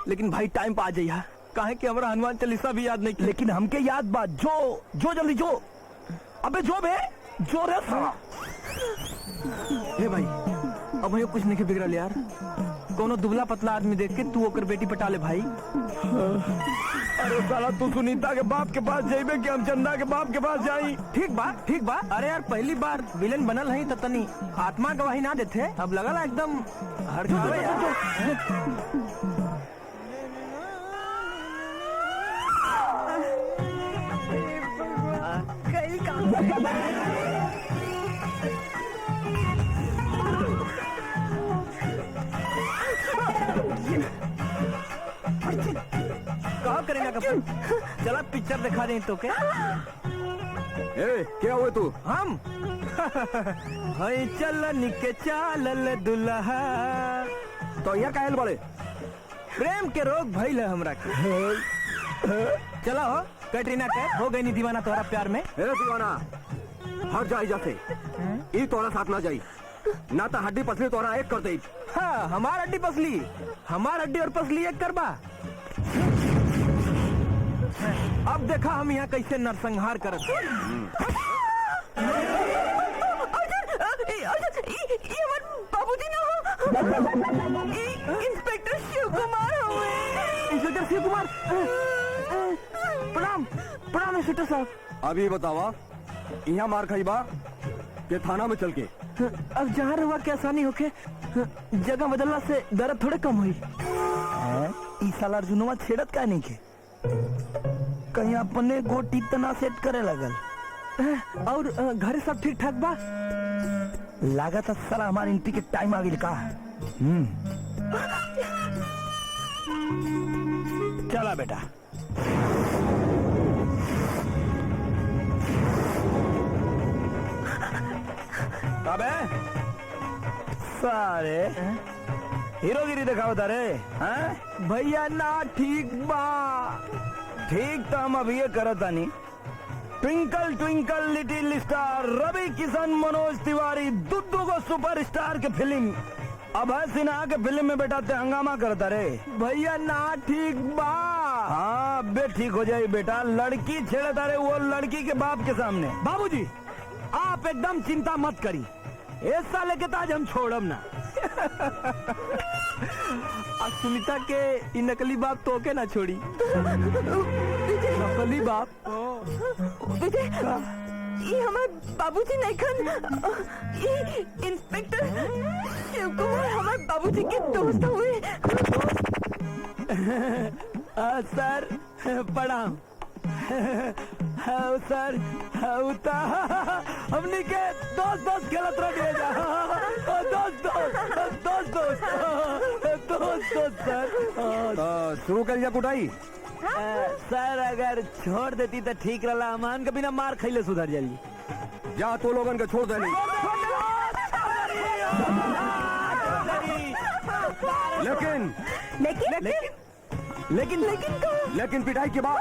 Speaker 3: लेकिन भाई टाइम पे आ जाइए, काहे कि हमारा हनुमान चालीसा भी याद नहीं। लेकिन हमके याद बात जो जो जल्दी जो। अबे जो बे जो रे साला। हे भाई अब ये कुछ नहीं बिगड़ल यार। कोनो दुबला पतला आदमी देख के तू ओकर बेटी पटा ले भाई। अरे साला तू सुनीता के बाप के पास जाइबे कि हम चंदा के बाप के पास जाई? ठीक बा। अरे यार पहली बार विलेन बनल है तो तनी आत्मा गवाही ना देते, अब लगल एकदम हर
Speaker 1: कई काम
Speaker 8: कहा करेगा कपूर? चला पिक्चर दिखा दें तो क्या?
Speaker 3: क्या हुए तू?
Speaker 8: हम हई चल निके चालल दुल्हा।
Speaker 3: तो यह कायल बोले
Speaker 8: प्रेम के रोग भइल है हमरा के। चला हो कैटरीना कैफ हो गई नी दीवाना तोहरा प्यार में।
Speaker 3: दीवाना हट जाई जाते ई तोरा साथ ना जाई, ना तो हड्डी पसली तोरा एक कर दे।
Speaker 8: हाँ हमार हड्डी पसली, हमार हड्डी और पसली एक करबा। अब देखा हम यहाँ कैसे नरसंहार करत।
Speaker 1: बाबूजी ना हो, इंस्पेक्टर शिव कुमार हुए।
Speaker 8: इंस्पेक्टर शिव कुमार, प्रणाम प्रणाम इंस्पेक्टर साहब।
Speaker 3: अभी बतावा यहाँ मार खाईबा के थाना में चल के?
Speaker 8: अब जहाँ रहुआ के आसानी होके जगह बदलना से दर्द थोड़े कम हुई। इस साल अर्जुनवा छेड़त का नहीं के कहीं अपने गोटी तना सेट करे लगल। और घर सब ठीक ठाक बा? लागत साला हमारे एंट्री के टाइम आ गई का। चला बेटा। अबे सारे हीरोगिरी दिखाओ तारे भैया ना। ठीक बा, ठीक तो हम अभी ये करतानी। Twinkle twinkle little star, Ravi Kishan, Manoj Tiwari, Dudu को सुपरस्टार के फिल्म अभय सिन्हा के फिल्म में बेटा ते हंगामा करता रे। भैया ना ठीक बा। हाँ बे ठीक हो जाए बेटा, लड़की छेड़ता रे वो लड़की के बाप के सामने। बाबूजी आप एकदम चिंता मत करी, इस साल के ताज हम छोड़म ना। आज सुनीता के इ नकली बाप तो के ना छोड़ी। नकली बाप
Speaker 1: विजय, ये हमारे बाबूजी नहीं खन, ये इंस्पेक्टर शिव कुमार हमारे बाबूजी के दोस्त हुए।
Speaker 8: सर प्रणाम। सर हमने के दोस्त खेलत रह जा। दोस्त सर
Speaker 3: शुरू कर जा कुटाई।
Speaker 8: सर अगर छोड़ देती तो ठीक रहा, अमान के बिना मार खैले सुधर जाली।
Speaker 3: जा तो लोगन के छोड़ दे। लेकिन
Speaker 1: लेकिन
Speaker 3: लेकिन
Speaker 1: लेकिन का
Speaker 3: लेकिन पिटाई के बाद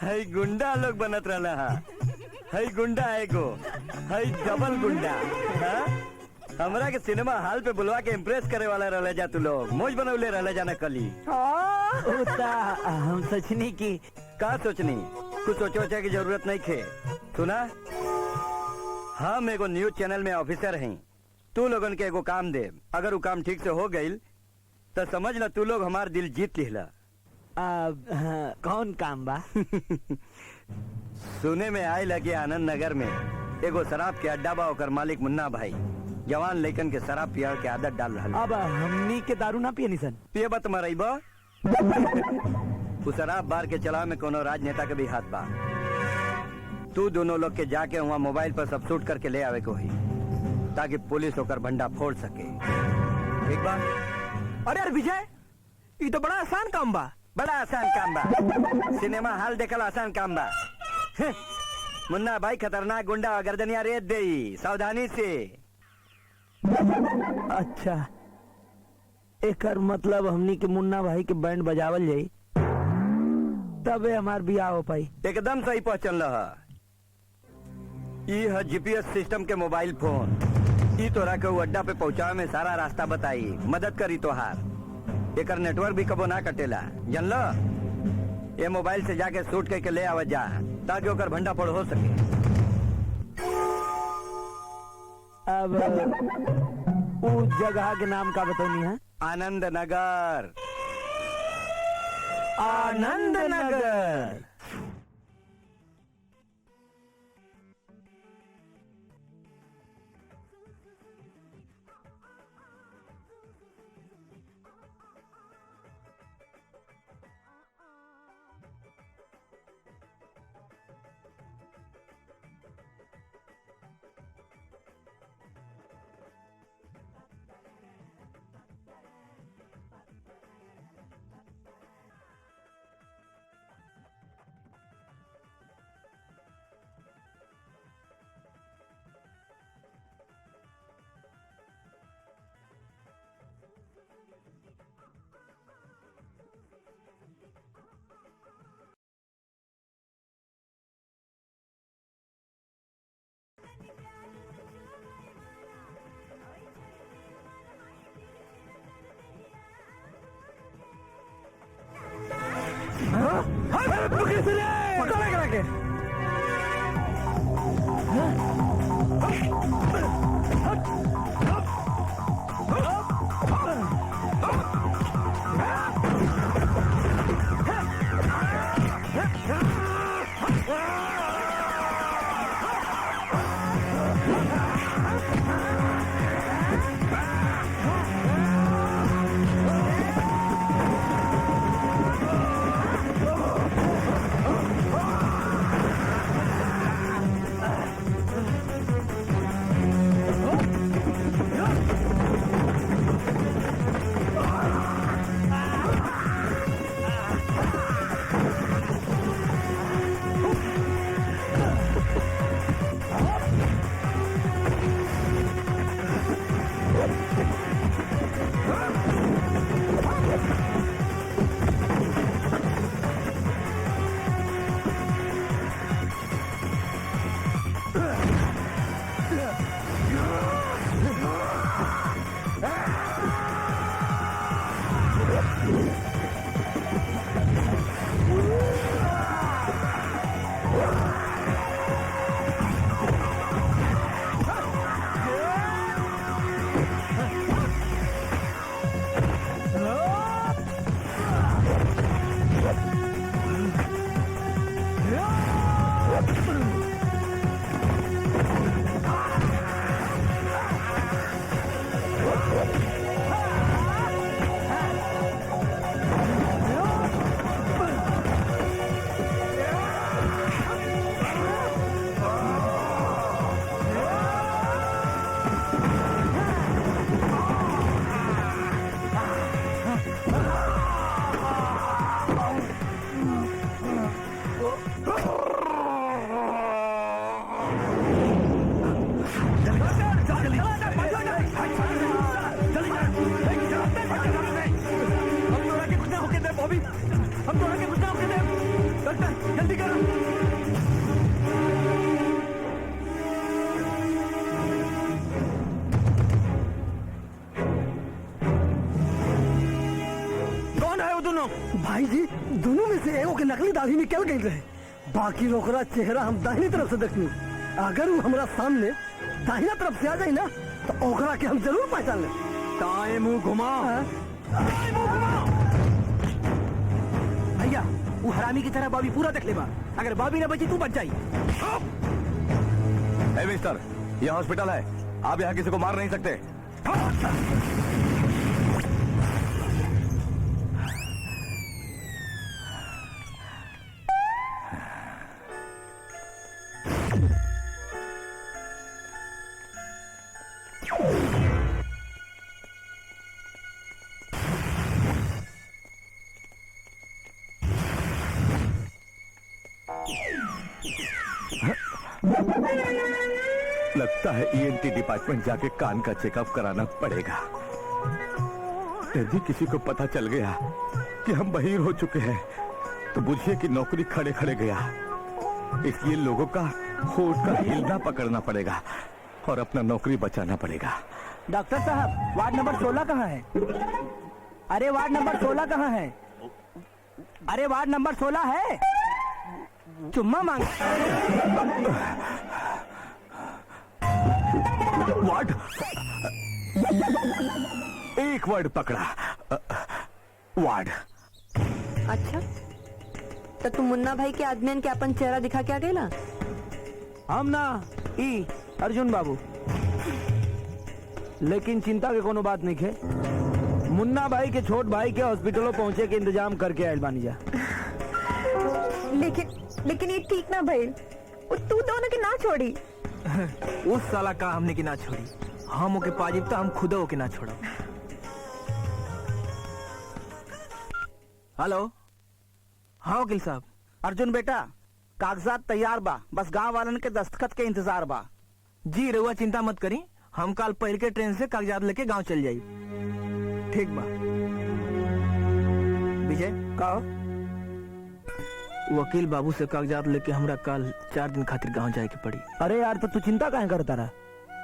Speaker 5: हई गुंडा लोग बनत रहना हा। हई गुंडा एगो, हई डबल गुंडा। हाँ? हमरा के सिनेमा हॉल पे बुलवा के इम्प्रेस करे वाला रहले जा तू लोग। मौज बनौले रहले जाना कली।
Speaker 8: हम सोचनी की
Speaker 5: का सोचनी? कुछ सोचे की जरूरत नहीं खे। सुना, हम एगो न्यूज चैनल में ऑफिसर हैं। तू लोगन के एगो काम दे, अगर वो काम ठीक से हो गईल तो समझ ल तू लोग हमार दिल जीत लिहला।
Speaker 8: कौन काम बा?
Speaker 5: सुने में आए लगे आनंद नगर में एगो शराब के अड्डा बा। ओकर मालिक मुन्ना भाई जवान लइकन के शराब पिया के आदत डाल रहा।
Speaker 8: अब हमनी के दारू ना पिए निसन।
Speaker 5: पिए बत मरई बा। शराब बार के चला में कोनो राजनेता के भी हाथ बा। तू दोनों लोग के जाके वहाँ मोबाइल पर सब शूट करके ले आवे को ही, ताकि पुलिस होकर भंडा फोड़ सके। ठीक बा?
Speaker 8: अरे यार विजय, ये तो बड़ा आसान काम बा।
Speaker 5: बड़ा आसान काम बा। सिनेमा हॉल देखल आसान काम बा। मुन्ना भाई खतरनाक गुंडा गर्दनिया रेत दे, सावधानी से।
Speaker 8: अच्छा, एकर मतलब हमनी के मुन्ना भाई के बैंड बजावल जाई, तबे हमार बियाह हो पाई।
Speaker 5: एकदम सही पहचान रहा। ये है जीपीएस सिस्टम के मोबाइल फोन। ई तोरा के अड्डा पे पहुंचावे में सारा रास्ता बताई, मदद करी तोहार। एकर नेटवर्क भी कबो ना कटेला, जानलो? ये मोबाइल से जाके शूट करके ले आवा जा, ताकि ओकर भंडा फोड़ हो सके।
Speaker 8: अब उस जगह के नाम का बतौनी है?
Speaker 5: आनंद नगर।
Speaker 8: आनंद नगर। बॉबी हम दोनों के गुस्सा होते हैं डॉक्टर जल्दी करो कौन है वो दोनों
Speaker 5: भाई जी दोनों में से एगो के नकली दाढ़ी निकल गई रहे बाकी रोकरा चेहरा हम दाहिनी तरफ से देखनी अगर वो हमारा सामने दाहिना तरफ से आ जाए ना तो ओकरा के हम जरूर पहचान ले
Speaker 8: ताए मुंह घुमा भैया वो हरामी की तरह बॉबी पूरा देख ले बा अगर बॉबी ना बची तू बच जाई
Speaker 4: ए मिस्टर, ये हॉस्पिटल है, आप यहाँ किसी को मार नहीं सकते। लगता है ईएनटी डिपार्टमेंट जाके कान का चेकअप कराना पड़ेगा। यदि किसी को पता चल गया कि हम बहिर हो चुके हैं तो बुझिए कि नौकरी खड़े खड़े गया। इसलिए लोगों का होठ का हिलना पकड़ना पड़ेगा और अपना नौकरी बचाना पड़ेगा।
Speaker 8: डॉक्टर साहब वार्ड नंबर 16 कहाँ है? अरे वार्ड नंबर 16 कहाँ है? अरे वार्ड नंबर 16 है? चुम्मा मांग
Speaker 4: वर्ड एक वर्ड पकड़ा वार्ड।
Speaker 1: अच्छा तो तुम मुन्ना भाई के आदमियन के अपन चेहरा दिखा के आ गए ना
Speaker 8: हम ना ई अर्जुन बाबू लेकिन चिंता के कोनो बात नहीं है मुन्ना भाई के छोट भाई के हॉस्पिटलों पहुंचे के इंतजाम करके आयल बानी जा।
Speaker 1: लेकिन ये ठीक ना भाई तू दोनों की ना छोड़ी
Speaker 8: उस साला का हमने की ना छोड़ी हम ओके पाजिब तो हम खुद ओके ना छोड़ो। हेलो हाँ वकील साहब।
Speaker 5: अर्जुन बेटा कागजात तैयार बा बस गांव वालन के दस्तखत के इंतजार बा।
Speaker 8: जी रहुआ चिंता मत करी हम कल पहले के ट्रेन से कागजात लेके गांव चल जाई। ठीक बा विजय
Speaker 5: कहो
Speaker 8: वकील बाबू से कागजात लेके हमरा कल 4 दिन खातिर गांव जाए के पड़ी।
Speaker 5: अरे यार तो तू चिंता काहे करता रहा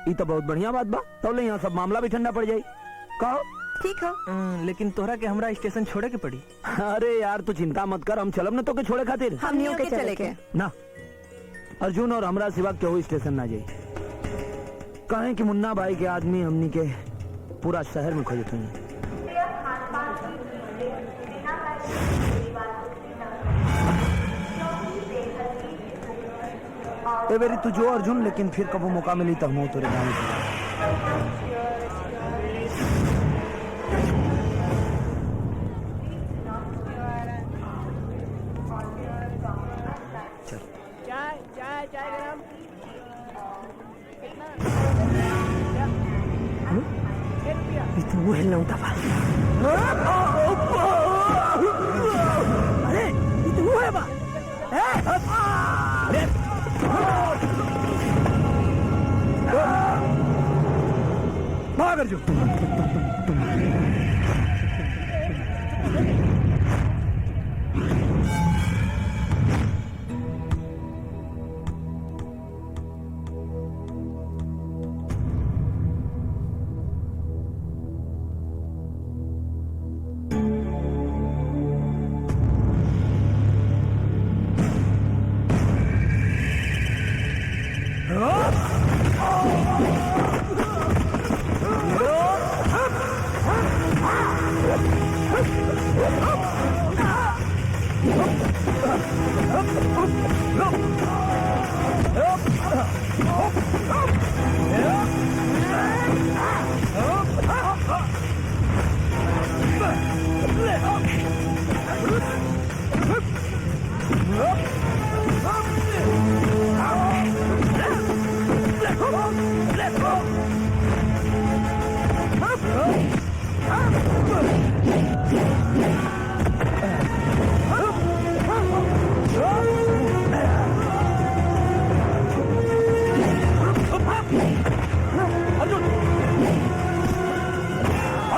Speaker 5: ये तो बहुत बढ़िया बात बा तो ले यहाँ सब मामला भी ठंडा पड़ जाये। कहो
Speaker 1: ठीक है
Speaker 8: लेकिन तोहरा के हमरा स्टेशन छोड़े के पड़ी।
Speaker 5: अरे यार तू चिंता मत कर हम चलब न तो के छोड़े खातिर
Speaker 1: हम नहीं होके चले के
Speaker 5: ना अर्जुन और हमरा सिवा केहू स्टेशन ना जाये कहें कि मुन्ना भाई के आदमी हमनी के पूरा शहर में खोजत हुई। ए बेरी तू जो अर्जुन लेकिन फिर कबो मौका मिली तो हम तेरे गाँव
Speaker 8: तू वो हिलना उठा पा अरे ये वो है बा भाग अर्जुन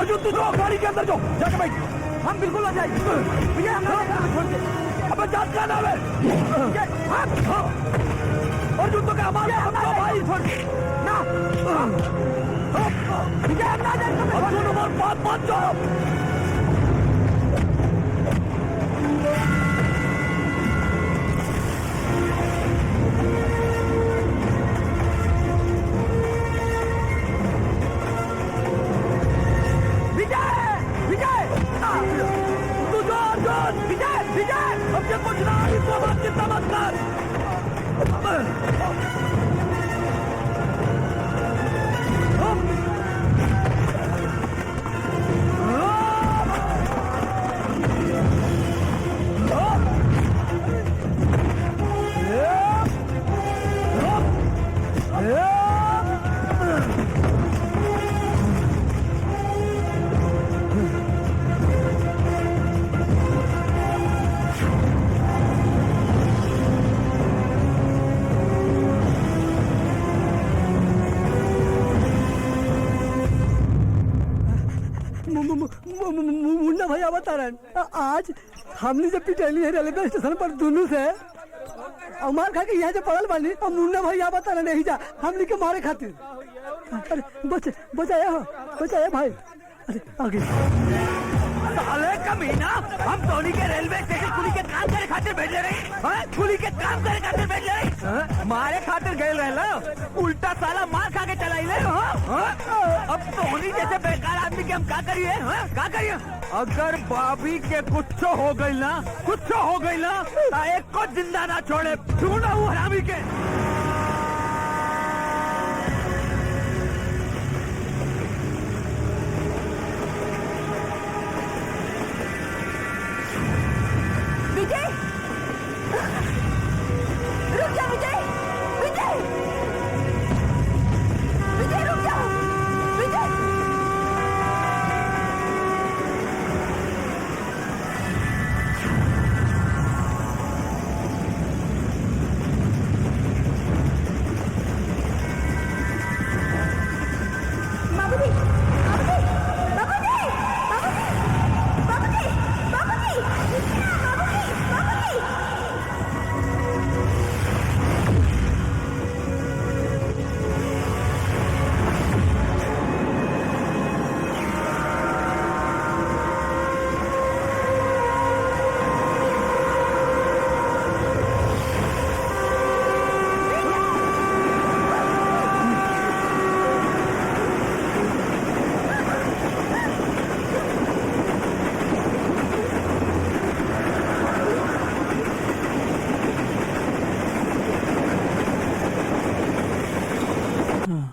Speaker 5: अर्जुन तू तो गाड़ी के अंदर जाओ जाके बैठ हम बिल्कुल आ जाएंगे विजय, हम छोड़ दे। अब जात का नाम है और जूतों का हमारे भाई छोड़ ना विजय, हम ना जाएंगे। अब दोनों बात मत जाओ। मुझे कुछ ना इसको बात चिंता मत कर। मुन्ना भैया बता रहे आज हमने जब पिटैली है रेलवे स्टेशन पर दोनों से और मार खा के यहाँ से पड़ल बानी और मुन्ना भैया बता रहे नहीं जा हमने के मारे खातिर। अरे बचाया भाई। अरे आगे साले कमीना, हम धोनी के रेलवे स्टेशन कुली के काम करे खातिर भेज ले रहे, कुली के काम करे खातिर भेज ले रहे, मारे खातिर गए रहे, उल्टा साला मार खा के चलाई ले। अब धोनी जैसे बेकार आदमी के हम क्या करिए, क्या करिए? अगर भाभी के कुछ हो गई ना तो एक को जिंदा ना छोड़े, ढूंढो वो हरामी के।
Speaker 1: रुक जा विजय, विजय, विजय रुक जाओ, विजय। बाबूजी, बाबूजी, बाबूजी, बाबूजी, बाबूजी, बाबूजी, बाबूजी।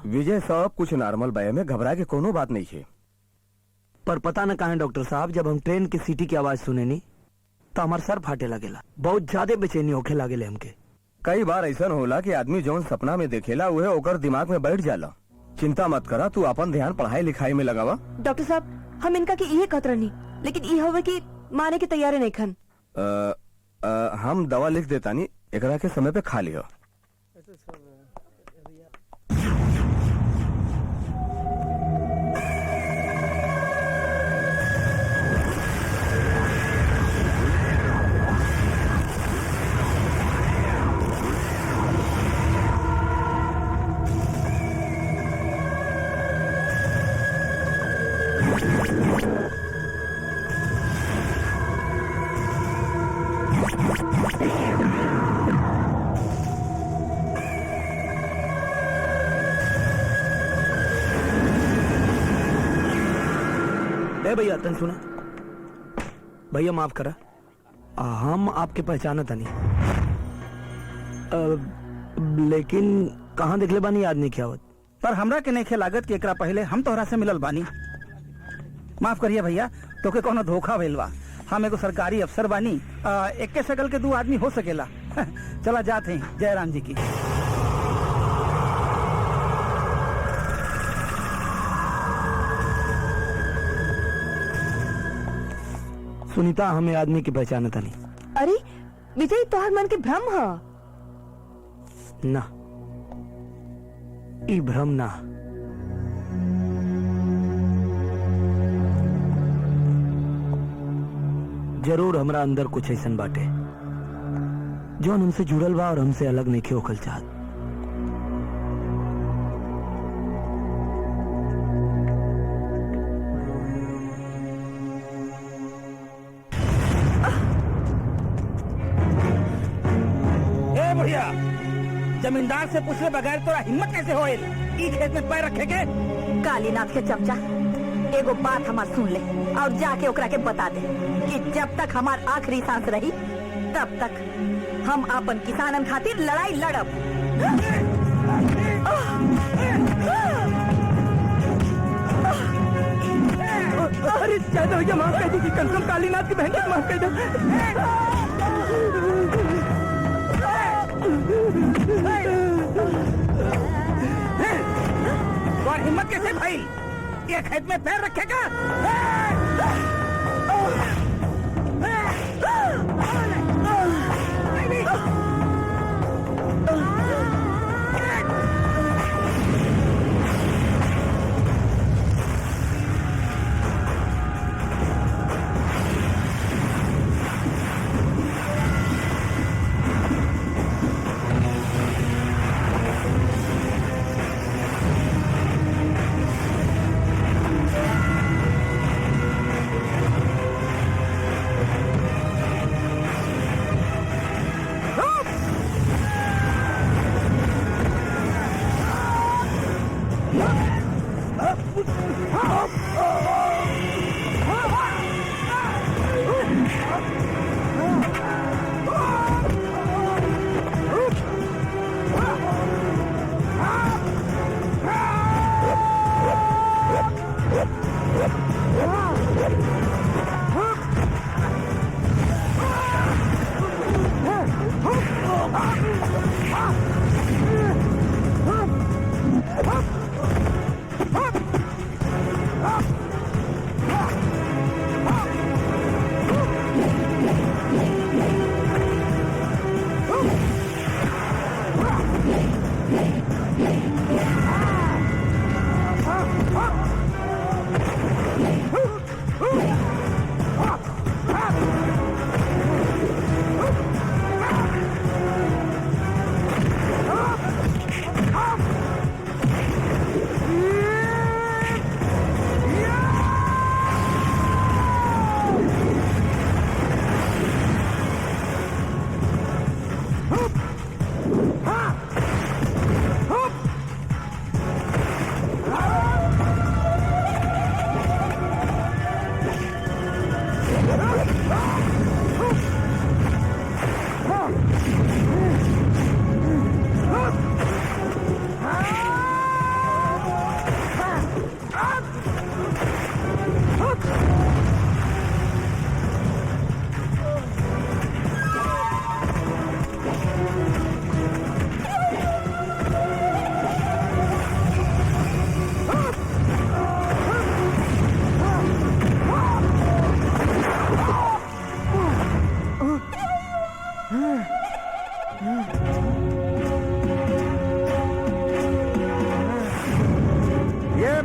Speaker 4: विजय साहब कुछ नॉर्मल बाय में घबरा के कोनो बात नहीं है,
Speaker 8: पर पता न कहा डॉक्टर साहब, जब हम ट्रेन की सीटी की आवाज सुने नी तो हमार सर फाटे लगेला, बहुत ज्यादा बेचैनी होखे लागेले हमके।
Speaker 4: कई बार ऐसा होला कि आदमी जौन सपना में देखेला उहे ओकर दिमाग में बैठ जाला। चिंता मत करा, तू अपन ध्यान पढ़ाई लिखाई में लगावा।
Speaker 1: डॉक्टर साहब हम इनका की ये खतरा नहीं, लेकिन ये होवे कि माने की तैयारी नहीं खन।
Speaker 4: हम दवा लिख देता नी, एकरा के समय पे खा लियो।
Speaker 8: भैया तन सुना, भैया माफ करा, हम आपके पहचाना था नहीं, लेकिन कहाँ देखले बानी आदमी की आवत,
Speaker 6: पर हमरा के नहीं लागत कि एकरा पहले हम तोहरा से मिलल बानी। माफ करिए भैया, तो के कोनो धोखा भइल बा। हम एगो सरकारी अफसर बानी, एक के शकल के दो आदमी हो सकेला। चला जाते हैं जयराम जी की।
Speaker 8: सुनीता हमें आदमी की पहचान था नहीं।
Speaker 1: अरे विजय तोहर मन के भ्रम है
Speaker 8: ना, ई भ्रम ना, जरूर हमरा अंदर कुछ ऐसन बाटे जौन हमसे जुड़ल बा और हमसे अलग नहीं होखल चाहत।
Speaker 5: ए बुढ़िया, जमींदार से पूछे बगैर तोरा हिम्मत कैसे होइल ई खेत में पैर रखे के?
Speaker 2: कालीनाथ के चमचा, एगो बात हमार सुन ले और जाके ओकरा के बता दे कि जब तक हमार आखिरी सांस रही तब तक हम अपन किसानन खातिर लड़ाई लड़ब।
Speaker 5: अरे चाचा भैया माफ कर दीजिए, कंसम कालीनाथ की बहन की माफ कर दो। और हिम्मत कैसे भाई ये खेत में पैर रखेगा?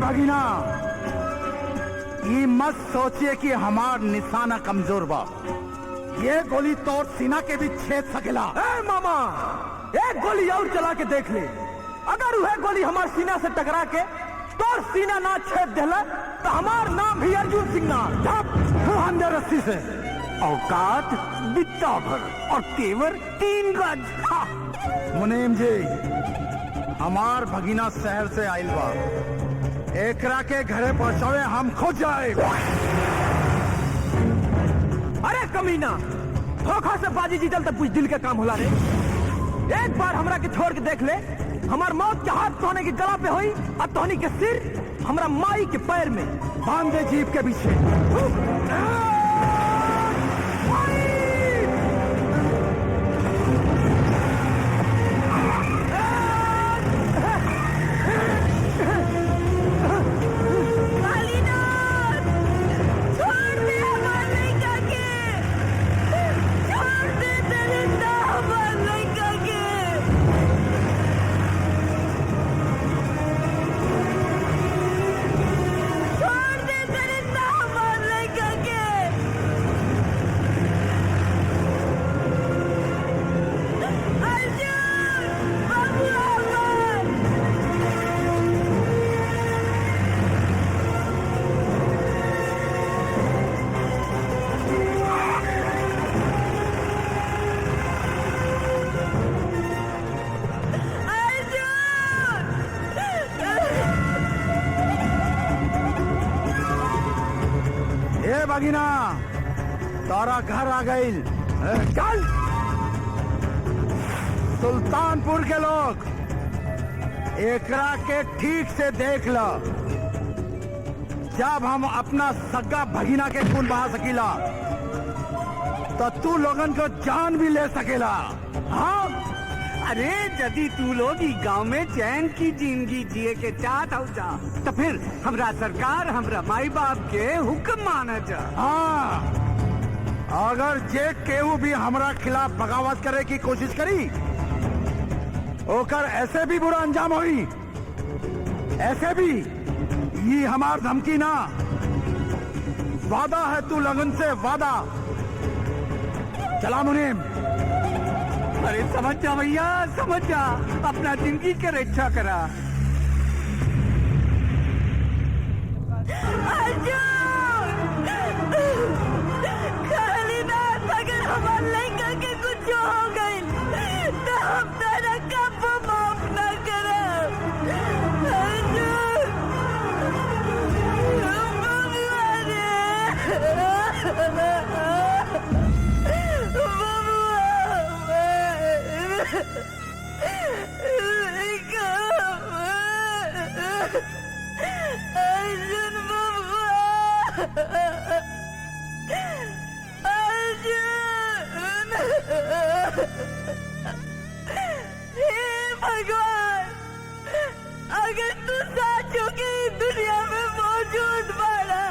Speaker 6: भगिना, ये मत सोचिए कि हमार निशाना कमजोर बा। ये गोली तोर सीना के भी छेद सकेला।
Speaker 8: ए मामा, एक गोली और चला के देख ले। अगर वह गोली हमार सीना से टकरा के तोर सीना ना छेद देला तो हमार नाम भी अर्जुन सिंह ना।
Speaker 3: अंदर रस्सी से औकात बित्ता भर और तेवर 3 गज।
Speaker 6: मुनीम जी, हमार भगिना शहर से आइल बा, एकरा के घरे पहुंचावे हम खुद जाए।
Speaker 8: अरे कमीना, धोखा से बाजी जीतल तो कुछ दिल के काम होला रे। एक बार हमरा के छोड़ के देख ले, हमार मौत के हाथ तोहने के गला पे होई और तोहनी के सिर हमरा माई के पैर में
Speaker 6: बांध दे जीप के पीछे। ए भगिना, तारा घर आ गई। चल। सुल्तानपुर के लोग एकरा के ठीक से देख लो। जब हम अपना सगा भगिना के खून बहा सकीला तो तू लोगन को जान भी ले सकेला। हाँ,
Speaker 3: अरे यदि तू लोग ई गांव में चैन की जिंदगी जिए के चाहत हो जा तो फिर हमरा सरकार हमरा माई बाप के हुक्म माना जा।
Speaker 6: हाँ, अगर जे केहू भी हमरा खिलाफ बगावत करे की कोशिश करी ओकर ऐसे भी बुरा अंजाम होई। ऐसे भी ये हमार धमकी ना, वादा है तू लगन से वादा। चला मुनीम।
Speaker 3: अरे समझ जा भैया, समझ जा, अपना जिंदगी के रक्षा करा।
Speaker 2: अगर हमारे लड़का के कुछ हो गई तो हम तेरा कब माफ न करब। अर्जुन हे भगवान, अगर तू साचो के दुनिया में मौजूद बाड़ा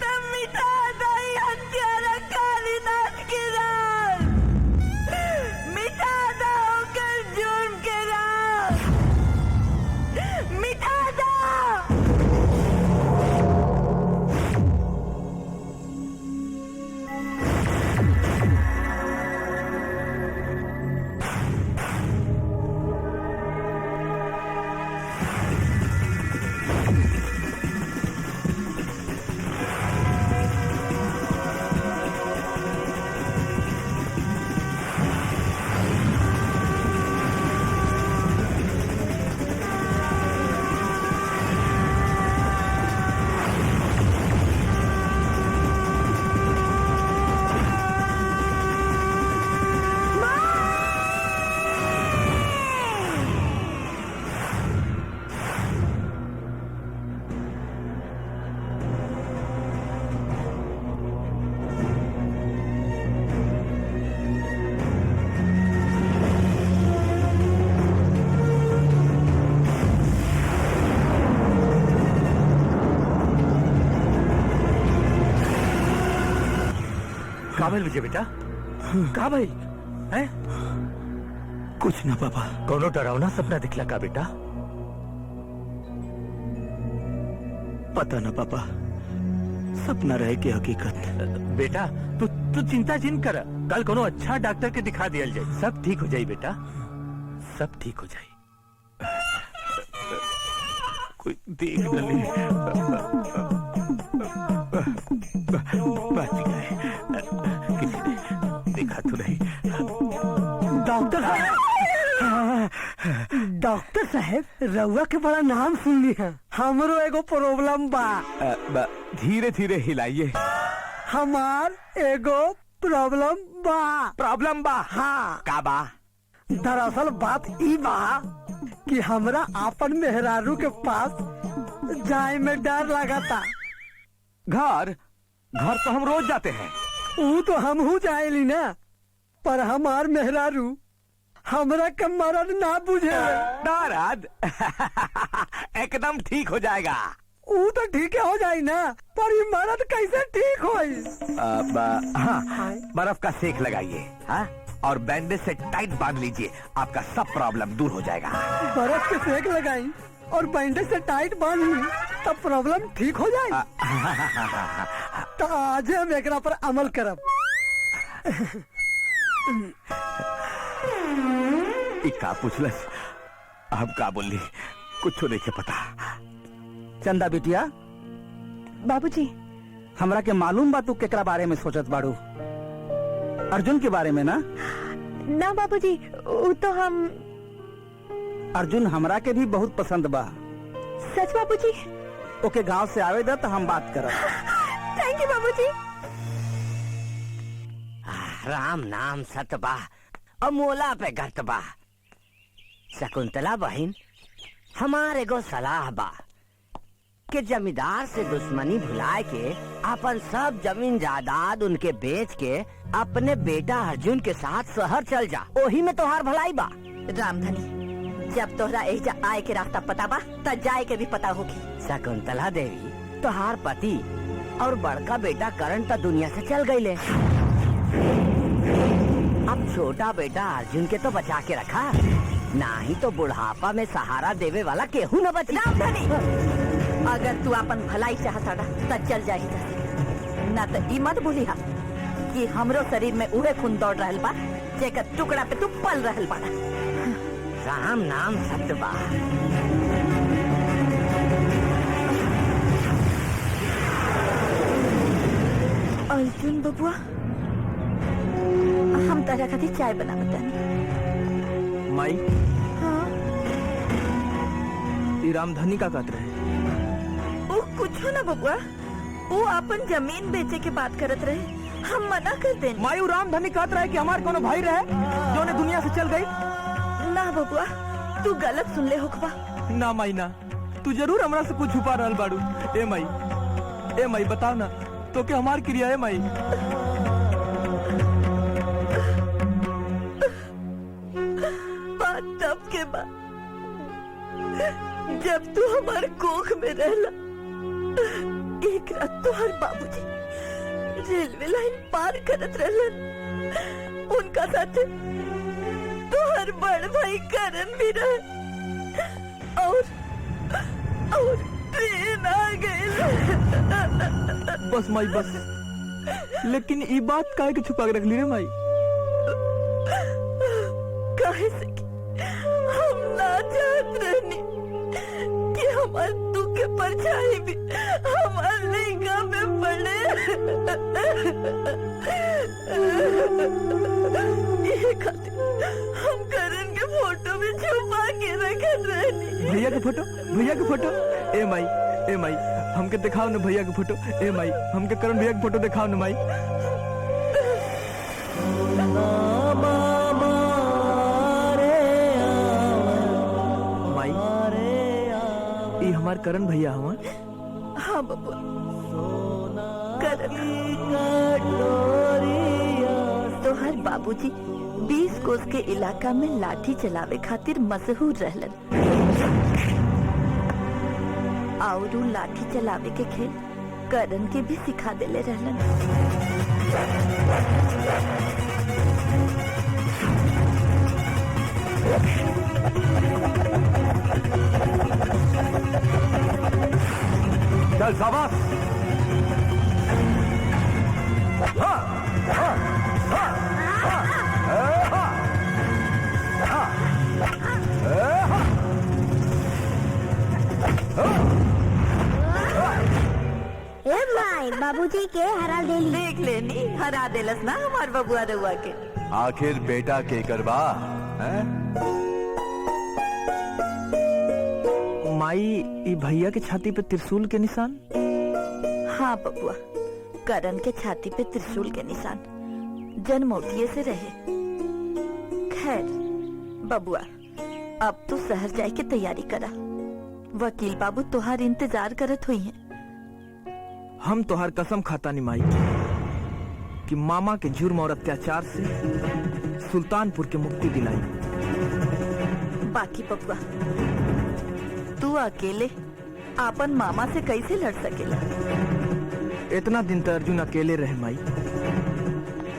Speaker 2: तब मिटा दई हत्यारा कालीनाथ के राज, मिटा दो कर जुर्म के राज, मिटा दो।
Speaker 7: का भइल विजय बेटा? का भइल है?
Speaker 3: कुछ ना पापा।
Speaker 7: कोनो डरावना सपना दिखला का बेटा?
Speaker 3: पता ना पापा, सपना रहे कि हकीकत।
Speaker 7: बेटा तू चिंता जिन कर, कल कोनो अच्छा डॉक्टर के दिखा दिया जाए, सब ठीक हो जाई बेटा, सब ठीक हो जाई। कोई देख न ले, बच गए, किसी ने देखा तो नहीं।
Speaker 3: डॉक्टर डॉक्टर साहब, रउआ के बड़ा नाम सुन ली है। हमरो एगो प्रॉब्लम बा।
Speaker 4: धीरे धीरे हिलाइए।
Speaker 3: हमार एगो प्रॉब्लम बा।
Speaker 4: प्रॉब्लम बा?
Speaker 3: हाँ।
Speaker 4: का बा?
Speaker 3: दरअसल बात ई बा कि हमरा आपन मेहरारू के पास जाए में डर लगाता।
Speaker 4: घर तो हम रोज जाते हैं।
Speaker 3: वो तो हम हूँ जाएली ना, पर हमार मेहरारू हमरा के मरद ना बुझे।
Speaker 4: नाराज एकदम ठीक हो जाएगा।
Speaker 3: वो तो ठीक हो जाए ना, पर ये मरद कैसे ठीक होई?
Speaker 4: हाँ, बर्फ का सेक लगाइए, हाँ, और बैंडेज से टाइट बांध लीजिए, आपका सब प्रॉब्लम दूर हो जाएगा।
Speaker 3: बर्फ के सेक लगाई और बैंडेज से टाइट बांध ली तब प्रॉब्लम ठीक हो जाए। तो आज हम एकरा पर अमल करब।
Speaker 4: का पूछलस, हम का बोली, कुछ नहीं के पता।
Speaker 6: चंदा बिटिया,
Speaker 1: बाबूजी,
Speaker 6: हमरा के मालूम बा तू केकरा बारे में सोचत बाड़ू? अर्जुन के बारे में ना?
Speaker 1: ना बाबूजी, वो तो हम।
Speaker 6: अर्जुन हमरा के भी बहुत पसंद बा।
Speaker 1: सच बाबूजी?
Speaker 6: ओके गांव से आवे दा तो हम बात करब।
Speaker 1: थैंक देखिए बाबूजी।
Speaker 5: राम नाम सतबा अमोला पे गतबा। शकुंतला बहन, हमारे गो सलाह बा कि जमींदार से दुश्मनी भुलाए के अपन सब जमीन जायदाद उनके बेच के अपने बेटा अर्जुन के साथ शहर चल जा। ओही में तोहार भलाई बा।
Speaker 2: रामधनी, जब तोहरा एजा आए के रास्ता पता बा त जाए के भी पता होगी।
Speaker 5: शकुंतला देवी, तोहार पति और बड़का बेटा करण तो दुनिया से चल गईले। अब छोटा बेटा अर्जुन के तो बचा के रखा, ना ही तो बुढ़ापा में सहारा देवे वाला केहू न बची।
Speaker 2: रामधनी, अगर तू अपन भलाई चाहता त चल जाही ना तो ई मत भूलिहा कि हमरो शरीर में उहे खून दौड़ रहल बा जेकर टुकड़ा पे तू पल रहल बाड़ा।
Speaker 5: राम नाम सत्य बा।
Speaker 2: अर्जुन बबुआ, हम तारा खातिर चाय बनावतानी।
Speaker 8: माई,
Speaker 2: हाँ?
Speaker 8: ई रामधनी का कहत रहे?
Speaker 2: वो कुछ ना बबुआ, वो अपन जमीन बेचे के बात करत रहे। हम मना कर देनी।
Speaker 8: माई, वो रामधनी कहत रहे कि हमार कोनो भाई रहे जो ने दुनिया से चल गई।
Speaker 2: ना बबुआ, तू गलत सुन ले होखबा।
Speaker 8: ना माई ना, तू जरूर हमरा से कुछ छुपा रहल बाड़ू। ए माई बताओ ना, तो के हमार क्रिया है माई।
Speaker 2: बात तब के बाद जब तू हमारे कोख में रहला। एक रात तुहर बाबूजी रेलवे लाइन पार करत रहलन। उनका साथे तुहर बड़ भाई करण भी रहे और ट्रेन आ गई।
Speaker 8: बस माई बस, लेकिन ई बात काहे के छुपा के रख ली रे माई?
Speaker 2: काहे से कि हम ना चाहत रहनी कि हमार दुख के परछाई भी हमार लइका में पड़े। ये खातिर हम करण के फोटो भी छुपा के रखत रहनी।
Speaker 8: भैया के फोटो? ए माई हमके दिखाओ ना भैया के फोटो। ए माई, हमके करण भैया के फोटो दिखाओ ना माई। माई, ई हमार करण भैया हवन।
Speaker 2: हाँ बबुआ, करण। तोहर बाबूजी 20 कोस के इलाका में लाठी चलावे खातिर मशहूर रहलन। और उ लाठी चलावे के खेल करण के भी सिखा देले रहलन।
Speaker 4: चल शाबाश। हाँ, हाँ, हाँ, हाँ, हाँ, हाँ,
Speaker 9: ए भाई, बाबूजी के हरा देली।
Speaker 2: देख लेनी, हरा देलस ना हमार बबुआ रउआ के।
Speaker 4: आखिर बेटा के करवा हैं?
Speaker 8: माई, ई भैया के छाती पे त्रिशूल के निशान?
Speaker 2: हाँ बबुआ, करण के छाती पे त्रिशूल के निशान जन्मोतिये से रहे। खैर बबुआ, अब तू शहर जाए के तैयारी करा। वकील बाबू तुहार इंतजार करत हुई हैं।
Speaker 8: हम तोहार कसम खाता नहीं माई कि मामा के जुर्म और अत्याचार से सुल्तानपुर के मुक्ति दिलाई।
Speaker 2: बाकी बबुआ, तू अकेले आपन मामा से कैसे लड़ सकेला?
Speaker 8: इतना दिन तक अर्जुन अकेले रहे माई,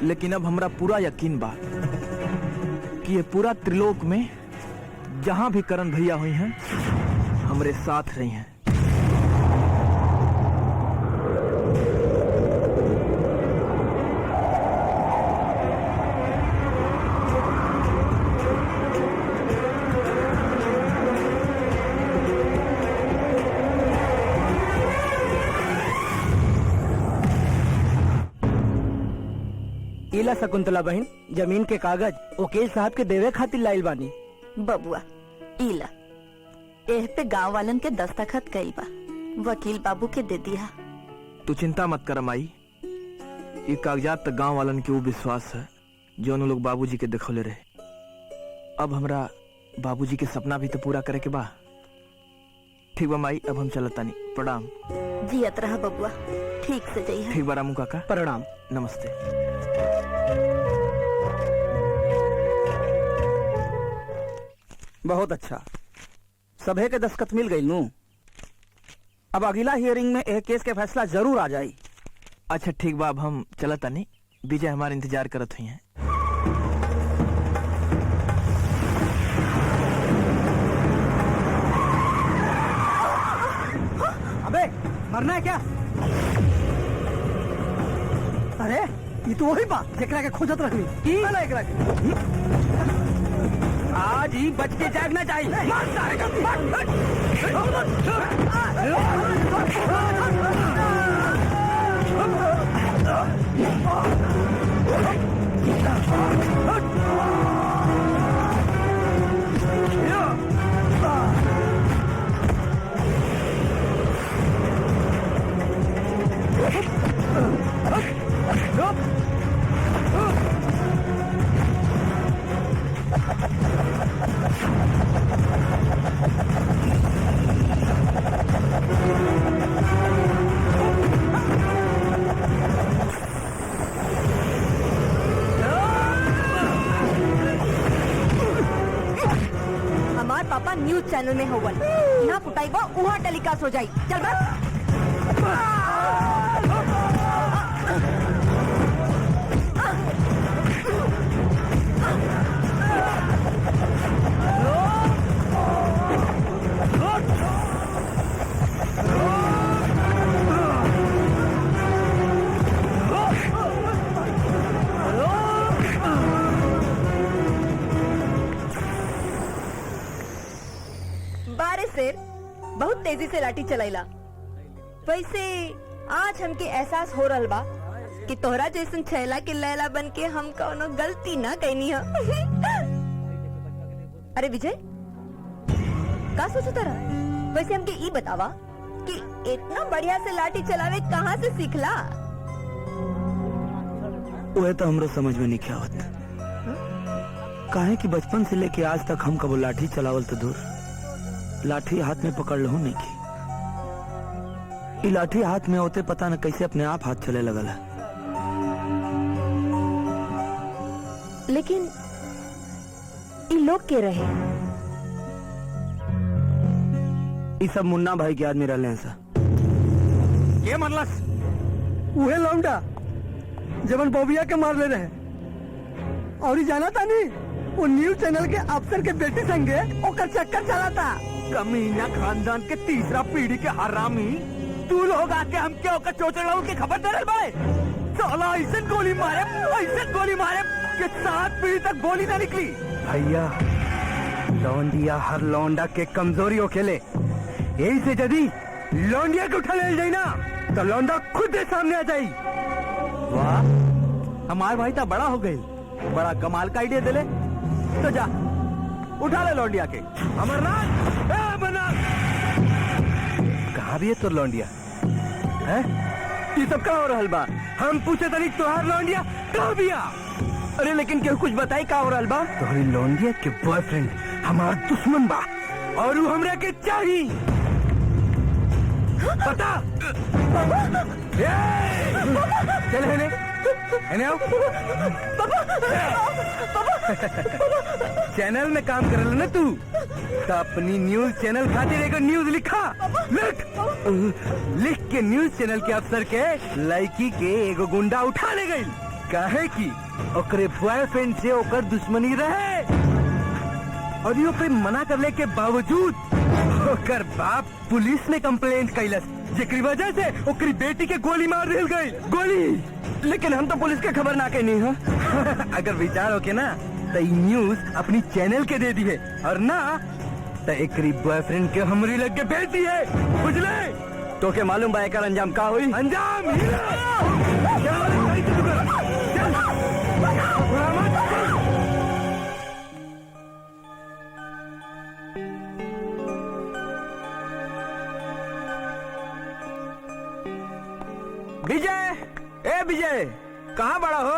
Speaker 8: लेकिन अब हमरा पूरा यकीन बा कि ये पूरा त्रिलोक में जहां भी करण भैया हुई हैं, हमरे साथ रही हैं।
Speaker 5: इला शकुंतला बहन, जमीन के कागज वकील साहब के देवे खातिर लाइल बानी।
Speaker 2: बबुआ इला, एह पे गांव वालन के दस्तखत कइल बा। वकील बाबू के दे दिया।
Speaker 8: तू चिंता मत कर माई, ये कागजात तक गांव वालन के वो विश्वास है जो उन लोग बाबूजी के देखौले रहे। अब हमरा बाबूजी के सपना भी तो पूरा करे के बा। ठीक बा माई, अब हम चलतानी। प्रणाम।
Speaker 2: जियत रहा बबुआ, ठीक से जइहा।
Speaker 8: ठीक बा रामू काका,
Speaker 5: प्रणाम।
Speaker 8: नमस्ते।
Speaker 5: बहुत अच्छा, सभे के दस्तखत मिल गई नू। अब अगला हियरिंग में एक केस के फैसला जरूर आ जाई।
Speaker 8: अच्छा ठीक बा, अब हम चलतानी। विजय हमारे इंतजार करत हुई हैं।
Speaker 5: अबे मरना है क्या? अरे ये तो वही बा जेकरा के खोजत रही। आज ही बच के जागना चाहिए। मार सारे का,
Speaker 1: हमार पापा न्यूज चैनल में होवन, यहाँ पुताई बा वहाँ टेलीकास्ट हो जाई। चल बस। बारिश से बहुत तेजी से लाठी चलाइला। वैसे आज हमके एहसास हो रहल बा कि तोहरा जैसन छैला के लैला बन के हम कौनो गलती ना कैनी है। अरे विजय, का सोचो तारा? वैसे हमके ई बतावा कि इतना बढ़िया से लाठी चलावे कहाँ से सीखला?
Speaker 8: वह तो हमरो समझ में नहीं आवत। काहे कि बचपन से लेके आज तक हम कबो लाठी चलावल तो दूर, लाठी हाथ में पकड़ लहू नहीं की। ई लाठी हाथ में होते पता न कैसे अपने आप हाथ चले लगल है।
Speaker 1: लेकिन ई लोग के रहे?
Speaker 8: ई सब मुन्ना भाई के आदमी रहले हैं सा।
Speaker 5: ये मरलस उहे लौंडा जबन बॉबिया के मार ले रहे। और जाना था नहीं, वो न्यूज चैनल के अफसर के बेटे संगे ओकर चक्कर चला था। कमीना खानदान के तीसरा पीढ़ी के हरामी तू लोग आके हम क्या ओकर चोचड़ाऊ की खबर दे रहे भाई। साला ऐसे गोली मारे कि 7 पीढ़ी तक गोली ना निकली। भैया लौंडिया हर लौंडा के कमजोरी हो खेले, यही से यदि लौंडिया के उठा ले जाए ना तो लौंडा खुद के सामने आ जाये। वाह, हमारे भाई तो बड़ा हो गए, बड़ा कमाल का आइडिया दिले। तो जा उठा ले लौंडिया के। अमरनाथ, कहाँ भी है तो लौंडिया है? ये सब क्या हो रहा बा? हम पूछे तरी तोहार लौंडिया कहाँ बिया? अरे लेकिन क्यों कुछ बताई का हो रहा बा? तोहरी लौंडिया के बॉयफ्रेंड हमार दुश्मन बा और वो हमरा के चाहिए। पता? चल है आओ। चैनल में काम कर ना तू तो अपनी न्यूज चैनल खातिर एगो न्यूज लिखा। लिख के न्यूज चैनल के अफसर के लड़की के एगो गुंडा उठा ले गई। काहे की ओकरे बॉयफ्रेंड से ओकर दुश्मनी रहे और यो पे मना करले के बावजूद ओकर बाप पुलिस में कंप्लेंट कैलस, जेकरी वजह से ओकरी बेटी के गोली मार दिल गई। गोली, लेकिन हम तो पुलिस के खबर ना कहनी है। अगर विचार हो के ना तो न्यूज अपनी चैनल के दे दिए और ना तो एकरी बॉयफ्रेंड के हमरी लग के भेज दिए। बुझले? तो के मालूम बा एकर अंजाम का हुई? अंजाम
Speaker 8: विजय, ए विजय, कहाँ बड़ा हो?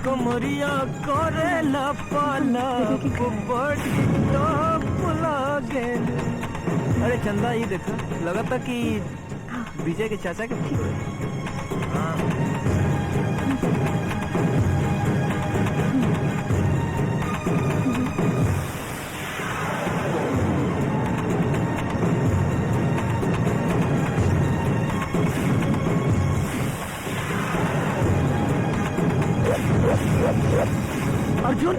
Speaker 8: कमरिया करे लपलप बड़ी टॉप लागे। अरे चंदा ये देखा, लगा था कि विजय के चाचा के ठीक है। हाँ। अर्जुन,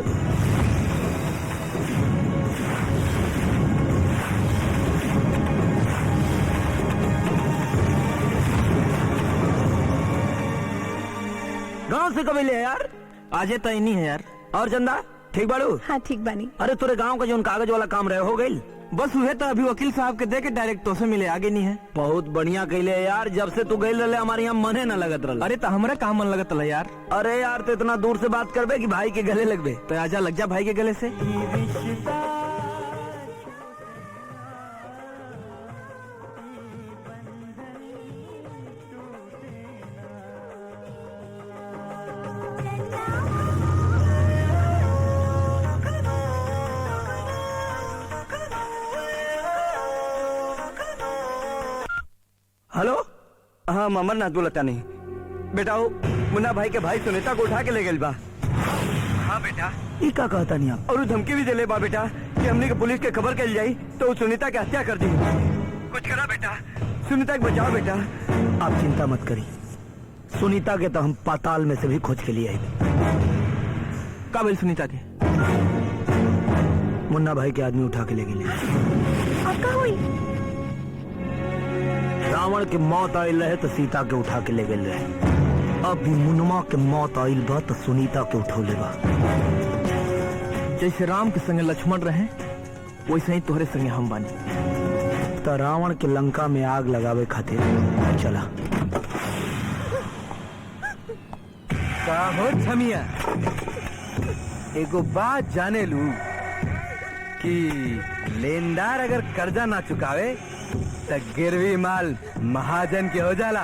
Speaker 5: गांव से कभी ले यार?
Speaker 8: आजे तो नहीं है यार।
Speaker 5: और चंदा ठीक बाड़ू?
Speaker 1: हाँ ठीक बानी।
Speaker 5: अरे तोरे गांव का जो कागज वाला काम रहे हो गई?
Speaker 8: बस हुए तो अभी वकील साहब के दे के डायरेक्ट तो से मिले, आगे नहीं है।
Speaker 5: बहुत बढ़िया कैले यार, जब से तू गई रहे हमारे यहाँ मने न लगत रहा।
Speaker 8: अरे तो हमारा काम मन लगत यार।
Speaker 5: अरे यार तो इतना दूर से बात करबे कि भाई के गले लगबे।
Speaker 8: तो आजा लग जा भाई के गले से।
Speaker 5: हेलो, हाँ अमरनाथ बोलता नहीं बेटा, वो मुन्ना भाई के भाई सुनीता को उठा के ले गए बा।
Speaker 3: हाँ बेटा।
Speaker 5: ये क्या कहता नहीं आप? और धमकी भी दे बा बेटा कि हमने के पुलिस के खबर कर जाई तो सुनीता की हत्या कर दी।
Speaker 3: कुछ करा बेटा?
Speaker 5: सुनीता को बचाओ बेटा। आप चिंता मत करी, सुनीता के तो हम पाताल में से भी खोज के लिए आए।
Speaker 8: का बोल सुनीता के?
Speaker 5: मुन्ना भाई के आदमी उठा के ले गए।
Speaker 1: आपका हुई?
Speaker 5: रावण के मौत आयल रहे तो सीता के उठा के ले गए रहे। अब भी मुन्ना के मौत आयल बा तो सुनीता के उठौले बा।
Speaker 8: जैसे राम के संगे लक्ष्मण रहे वैसे ही तोहरे संगे हम बानी।
Speaker 5: तो रावण के लंका में आग लगावे खातिर चला।
Speaker 3: का हो छमिया, एगो बात जाने लू कि लेनदार अगर कर्जा ना चुकावे तो गिरवी माल महाजन के हो जाला।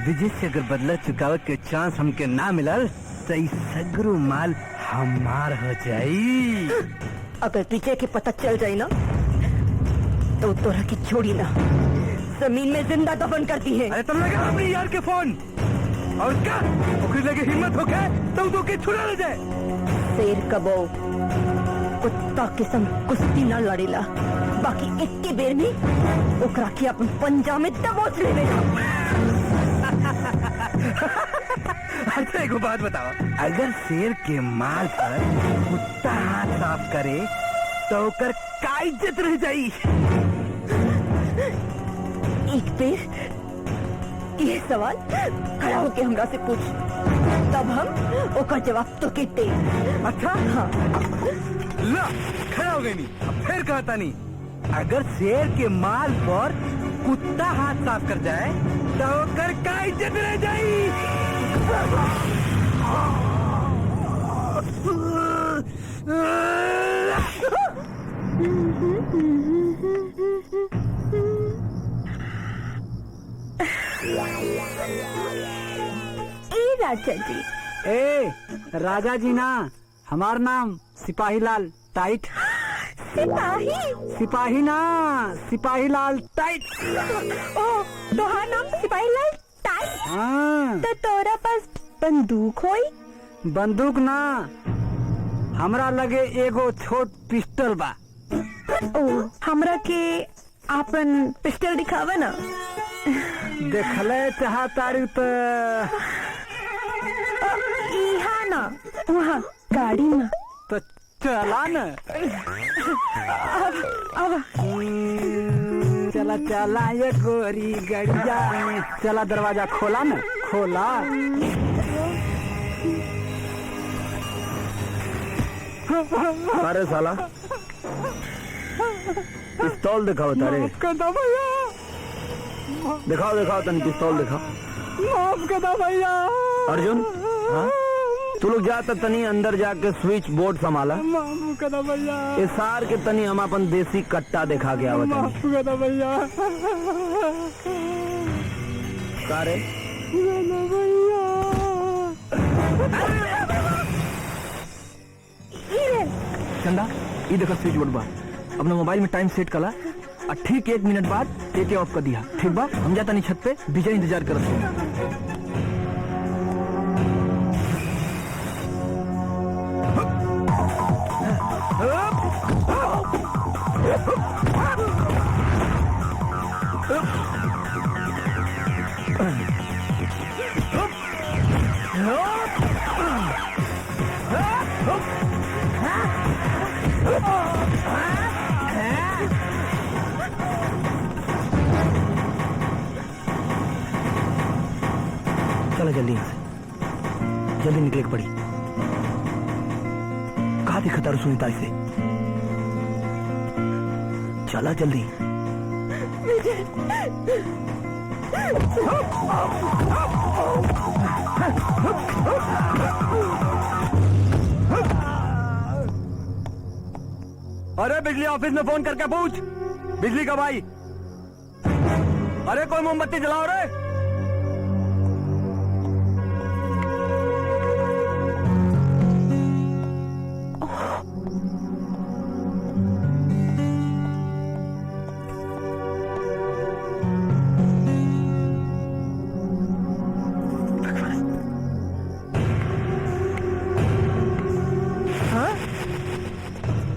Speaker 3: विजय से अगर बदला चुकावे के चांस हमके ना मिलल तो ई सगरू माल हमार हो जाई।
Speaker 1: अगर विजय के पता चल जाए ना तो तोरा की छोड़ी ना, जमीन में जिंदा दफन करती है।
Speaker 3: अरे तुम लगा अपनी यार के फोन और क्या ओकरी लगे हिम्मत हो गए तो के छुड़ा ले जाए।
Speaker 1: शेर कबो कुत्ता के संग कुश्ती न लड़ेला, बाकी एक के बेर में ओकरा के अपन पंजा में दबोच लेवेला।
Speaker 3: अच्छा एक बात बताओ, अगर शेर के माल पर कुत्ता हाथ साफ करे तो ओकर का इज्जत रह जाई?
Speaker 1: एक बेर ये सवाल खड़ा होके हमरा से पूछ, तब हम ओकर जवाब तो के दे।
Speaker 3: अच्छा
Speaker 1: हाँ।
Speaker 3: ला खड़ा हो गई नहीं, अब फिर कहता नहीं, अगर शेर के माल पर कुत्ता हाथ साफ कर जाए तो ओकर का इज्जत रह जाई?
Speaker 1: ए राजा जी।
Speaker 5: ए राजा जी ना, हमार नाम सिपाही लाल टाइट।
Speaker 1: सिपाही?
Speaker 5: सिपाही ना, सिपाही लाल टाइट।
Speaker 1: ओ, तोहार नाम सिपाही लाल टाइट?
Speaker 5: हाँ।
Speaker 1: तो तोरा पास बंदूक होई?
Speaker 5: बंदूक ना, हमरा लगे एगो छोट पिस्टल बा।
Speaker 1: ओ, हमरा के आपन पिस्टल दिखावा ना।
Speaker 5: देखले चाहतारू तो
Speaker 1: यहाँ ना, वहाँ गाड़ी में।
Speaker 5: तो चला न। चला चला ये गोरी गड़िया में, चला दरवाजा खोला न, खोला। अरे साला पिस्तौल दिखाओ तारे। दिखाओ दिखाओ तनी पिस्तौल दिखाओ।
Speaker 3: माफ कर दो भैया।
Speaker 5: अर्जुन, हाँ?
Speaker 8: तू लोग जा तनी अंदर जाके स्विच बोर्ड संभाला। इस सार के तनी हम अपन देसी कट्टा दिखा के आवत भैया। का रे चंदा ये देखो स्विच बोर्ड बा। अपना मोबाइल में टाइम सेट कला और ठीक 1 मिनट बाद एके ऑफ कर दिया। ठीक बा हम जाता नहीं छत पे विजय इंतजार करत। चलो जल्दी यहाँ से जल्दी निकले के पड़ी। कहा दिखता सुनीता से। चला जल्दी। अरे बिजली ऑफिस में फोन करके पूछ बिजली कब आई। अरे कोई मोमबत्ती जलाओ रे।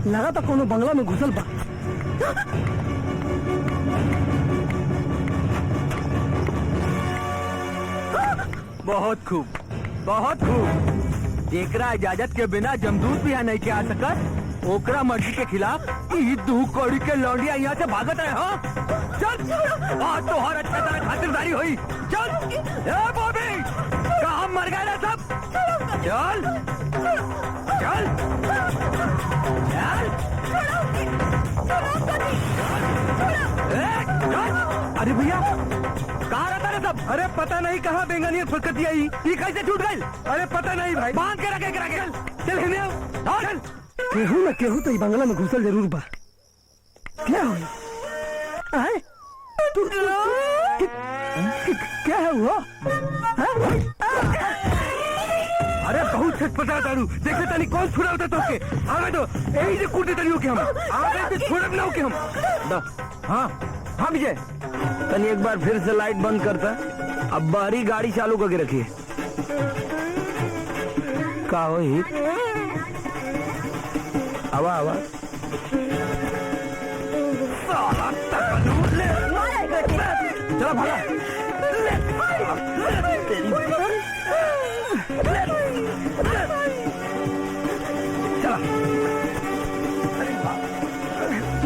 Speaker 8: लगा तो कोनो बंगला में घुसल बा। बहुत खूब बहुत खूब। जेकरा इजाजत के बिना जमदूत भी यहाँ नहीं के आ सकत ओकरा मर्जी के खिलाफ ई 2 कौड़ी के लौंडिया यहाँ से भागत रहे। हाँ चल आज तो हर अच्छा तरह खातिरदारी हुई। चल ए बॉबी कहाँ मर गए सब। चल चल अरे भैया कहाँ रहता है सब। अरे पता नहीं कहाँ बेंगानियत फुरकती आई। ये कैसे छूट गई। अरे पता नहीं भाई बांध के रखे चल हिने चल। केहू न केहू तो ये बंगला में घुसल जरूर बा। क्या हुई क्या है वो। अरे बहुत छटपटा तारू देखे तनी कौन छुड़ा होता तो के आवे तो यही से कूदे तनी हो के हम आवे तो छोड़ब ना हो के हम। हाँ हाँ विजय तनी एक बार फिर से लाइट बंद करता। अब बाहरी गाड़ी चालू करके रखिए। का हो ही हवा हवा चलो भागा।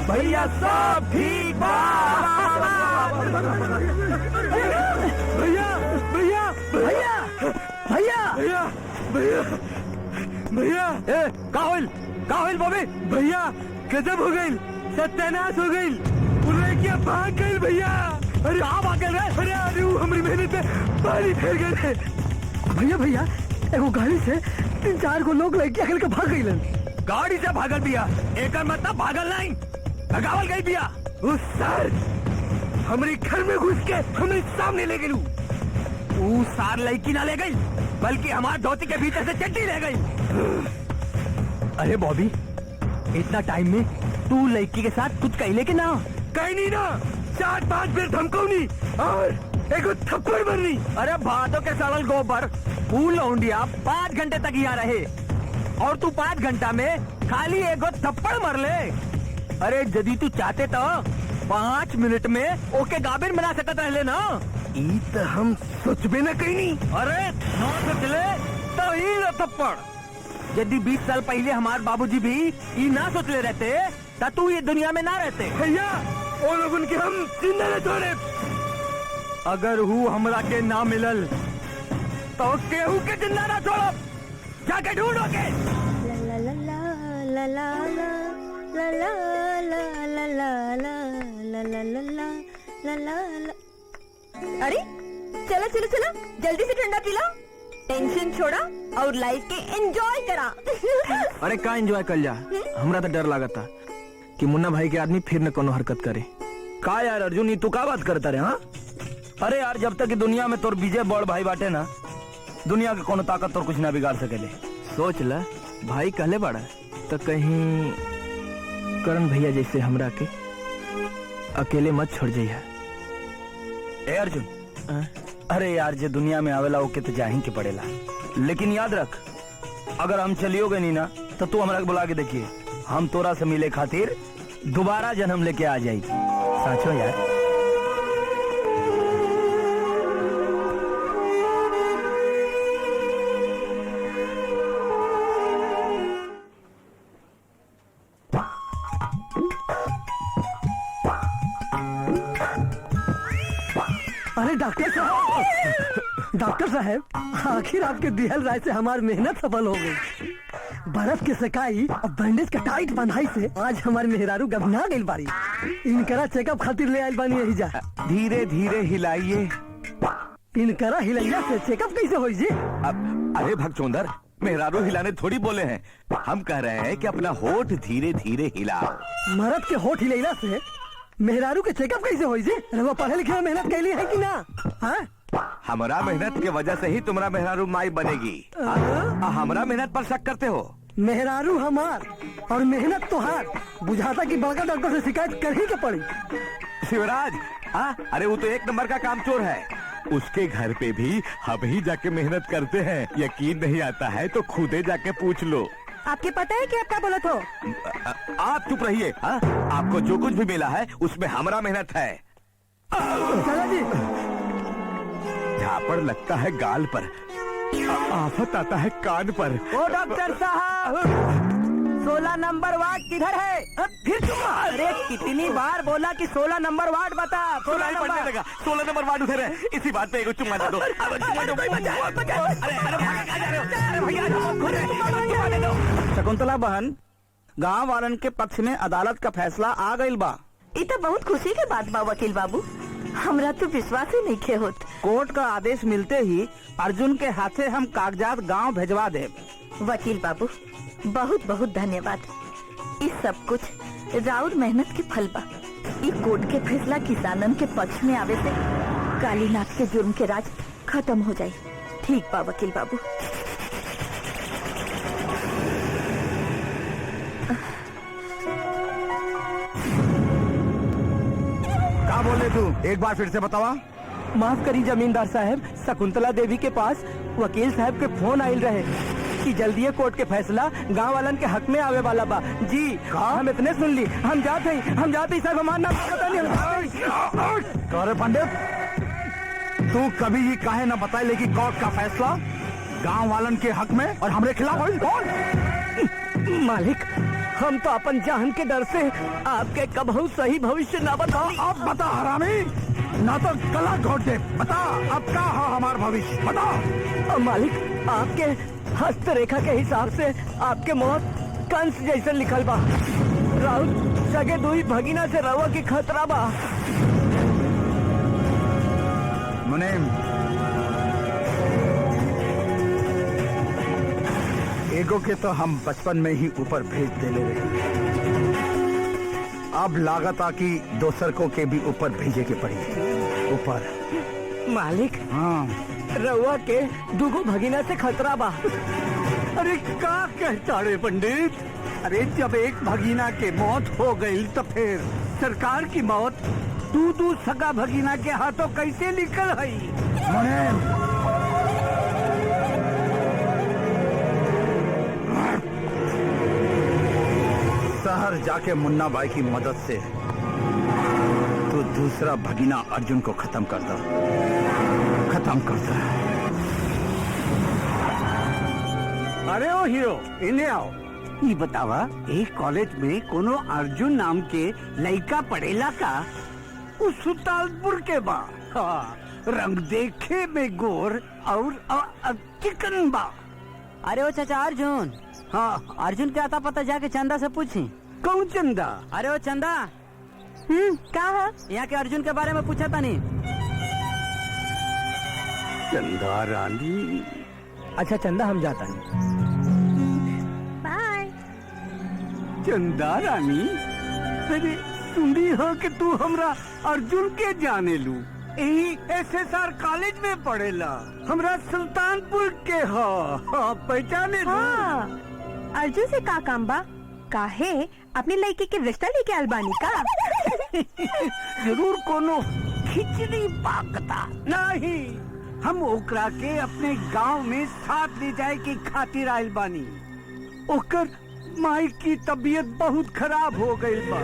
Speaker 8: भैया सब ठीक बा। भैया भैया भैया भैया भैया भैया भैया का होइल बॉबी। भैया गजब हो गई सत्यानाश हो गई। क्या भाग गई भैया। अरे कहाँ भाग गए। अरे अरे वो हमारी मेहनत पे पानी फेर गए। भैया भैया एगो गाड़ी से 3-4 को लोग लड़की अकल के भाग गई। गाड़ी से भागल बिया एक मतलब भागल नहीं भगावल गई बिया। उस सर हमारे घर में घुस के हमारे सामने ले गई। वो सार लड़की ना ले गई बल्कि हमारे धोती के भीतर से चड्डी ले गई। अरे बॉबी इतना टाइम में तू लड़की के साथ कुछ कहीं लेके ना कहीं नहीं ना 4-5 बेर धमकौनी और एक थप्पड़ मरनी। अरे भादों के सड़ल गोबर फूल लौंडिया 5 घंटे तक यहाँ रहे और तू 5 घंटा में खाली एगो थप्पड़ मर ले। अरे यदि तू चाहते तो 5 मिनट में ओके गाबिन बना सकता रह ना। ई तो हम सोचबे न कहीं। अरे न सोचले तो ही थप्पड़। यदि 20 साल पहले हमारे बाबूजी भी ई ना सोचले रहते तो तू ये दुनिया में ना रहते। भैया वो लोग उनके हम जिंदा न छोड़े। अगर हु हमरा के ना मिलल तो केहू के जिंदा ना छोड़ो। जाके ढूंढो के।
Speaker 1: अरे चलो चलो चलो जल्दी से ठंडा पी लो। टेंशन छोड़ा और लाइफ के एंजॉय करा।
Speaker 8: अरे का एंजॉय कर जा, हमरा तो डर लागता कि मुन्ना भाई के आदमी फिर न कोनो हरकत करे।
Speaker 5: का यार अर्जुन, ये तू का बात करता रे? हाँ अरे यार, जब तक दुनिया में तोर विजय बड़ भाई बाटे ना, दुनिया के कोनो ताकत तोर कुछ ना बिगाड़ सकेले।
Speaker 8: सोच ला भाई कहले बड़ा तो कहीं करण भैया जैसे हमरा के अकेले मत छोड़ जाइए।
Speaker 5: ए अर्जुन, अरे यार जे दुनिया में आवेला ओके तो जाही के पड़ेला, लेकिन याद रख अगर हम चलियो गए नहीं ना तो तू हमरा के बुला के देखिए, हम तोरा से मिले खातिर दोबारा जन्म लेके आ जाई। साचो यार।
Speaker 3: अरे डॉक्टर साहब, आखिर आपके दिहल राय से हमारी मेहनत सफल हो गई। बर्फ के सकाई और बैंडेज के टाइट बंधाई से आज हमारी मेहरारू गबना गई बारी। इनकरा चेकअप खातिर ले आयल बानी यही जा।
Speaker 4: धीरे धीरे हिलाइए।
Speaker 3: इनकरा हिलैया से चेकअप कैसे होई जी?
Speaker 4: अरे भगचोंदर, मेहरारू हिलाने थोड़ी बोले हैं, हम कह रहे हैं कि अपना होठ धीरे धीरे हिलाओ।
Speaker 3: मर्द के होठ हिलैला से मेहरारू के चेकअप कैसे होई जी? वो पढ़े लिखे में मेहनत कैली है कि ना? हाँ?
Speaker 4: हमारा मेहनत के वजह से ही तुम्हारा मेहरारू माई बनेगी। हमारा मेहनत पर शक करते हो?
Speaker 3: मेहरारू हमार और मेहनत तो हार। बुझाता कि बड़का डॉक्टर से शिकायत कर ही के पड़ी।
Speaker 4: शिवराज, अरे वो तो एक नंबर का कामचोर है। उसके घर पे भी हम ही जाके मेहनत करते हैं। यकीन नहीं आता है तो खुदे जाके पूछ लो।
Speaker 1: आपके पता है कि आप क्या बोला तो?
Speaker 4: आप चुप रहिए। आपको जो कुछ भी मिला है उसमें हमारा मेहनत है।
Speaker 3: चला जी।
Speaker 4: झापड़ लगता है गाल पर, आफत आता है कान पर।
Speaker 5: ओ डॉक्टर साहब, 16 नंबर वार्ड किधर है? फिर तुम? अरे कितनी बार बोला कि 16 नंबर वार्ड बता। 16 नंबर
Speaker 4: लगा 16 नंबर वार्ड उधर है। इसी बात पे एक चुम्मा दे दो।
Speaker 5: शकुंतला बहन, गांव वालन के पक्ष में अदालत का फैसला आ गइल बा।
Speaker 2: ये तो बहुत खुशी के बात बा वकील बाबू, हमरा तो विश्वास ही नहीं खे होत।
Speaker 5: कोर्ट का आदेश मिलते ही अर्जुन के हाथे हम कागजात गांव भेजवा दे।
Speaker 2: वकील बाबू बहुत बहुत धन्यवाद। इस सब कुछ राउर मेहनत के फल बा। ई कोर्ट के फैसला किसानन के पक्ष में आवे से कालीनाथ के जुर्म के राज खत्म हो जाये। ठीक बा वकील बाबू।
Speaker 6: क्या बोले तू? एक बार फिर से बतावा।
Speaker 5: माफ करी जमींदार साहब, शकुंतला देवी के पास वकील साहब के फोन आयल रहे कि जल्दी कोर्ट के फैसला गांव वालन के हक में आवे वाला बा। जी हम इतने सुन ली, हम जाते ही साहब, हमारा नाम पता नहीं।
Speaker 6: अरे पंडित, तू कभी ये काहे न बताए लेकिन कोर्ट का फैसला गांव वालन के हक में और हमारे खिलाफ होई?
Speaker 5: मालिक, हम तो अपन जान के डर से आपके कबहू सही भविष्य न बताओ।
Speaker 6: अब बता हरामी, ना तो गला घोट दे। बता अब क्या है हमारा भविष्य, बता।
Speaker 5: मालिक, आपके हस्तरेखा के हिसाब से आपके मौत कंस जैसे लिखल बा। राउत सगे दुई भगीना से रवा की खतरा बा।
Speaker 6: मुनीम, एगो के तो हम बचपन में ही ऊपर भेज देले रहे। अब लागत आ कि दोसर को के भी ऊपर भेजे के पड़ी ऊपर।
Speaker 5: मालिक,
Speaker 6: हाँ,
Speaker 5: रवा के दुगो भगीना से खतरा बा।
Speaker 3: अरे क्या कहता रे पंडित? अरे जब एक भगीना के मौत हो गई तो फिर सरकार की मौत दू सगा भगीना के हाथों कैसे निकल गई?
Speaker 6: मुनीम, शहर जाके मुन्ना बाई की मदद से तो दूसरा भगीना अर्जुन को खत्म कर दो। खत्म कर दो।
Speaker 3: अरे ओ हीरो, इन्हें आओ। ये बतावा, एक कॉलेज में कोनो अर्जुन नाम के लड़का पढ़ेला का? उस सुल्तानपुर के बा। हाँ, रंग देखे में गोर और चिकन बा।
Speaker 5: अरे वो चाचा अर्जुन।
Speaker 3: हाँ,
Speaker 5: अर्जुन क्या आता पता जाके चंदा से पूछी।
Speaker 3: कौन चंदा?
Speaker 5: अरे वो चंदा,
Speaker 2: कहा?
Speaker 5: यहाँ के अर्जुन के बारे में पूछा था नहीं।
Speaker 3: चंदा रानी,
Speaker 5: अच्छा चंदा हम जाता नहीं।
Speaker 1: बाय।
Speaker 3: चंदा रानी, अरे सुनी हो कि तू हमरा अर्जुन के जाने लू, यही SSR कॉलेज में पढ़ेला, हमरा सुल्तानपुर के हो, पहचाने लू।
Speaker 1: हाँ, अर्जुन से का काम बा? काहे अपनी लड़की के रिश्ता लेके अलबानी का?
Speaker 3: जरूर कोनो खिचड़ी पाकता नहीं, हम ओकरा के अपने गांव में साथ ले जाए के खातिर आइल बानी। ओकर माई की तबीयत बहुत खराब हो गई बा।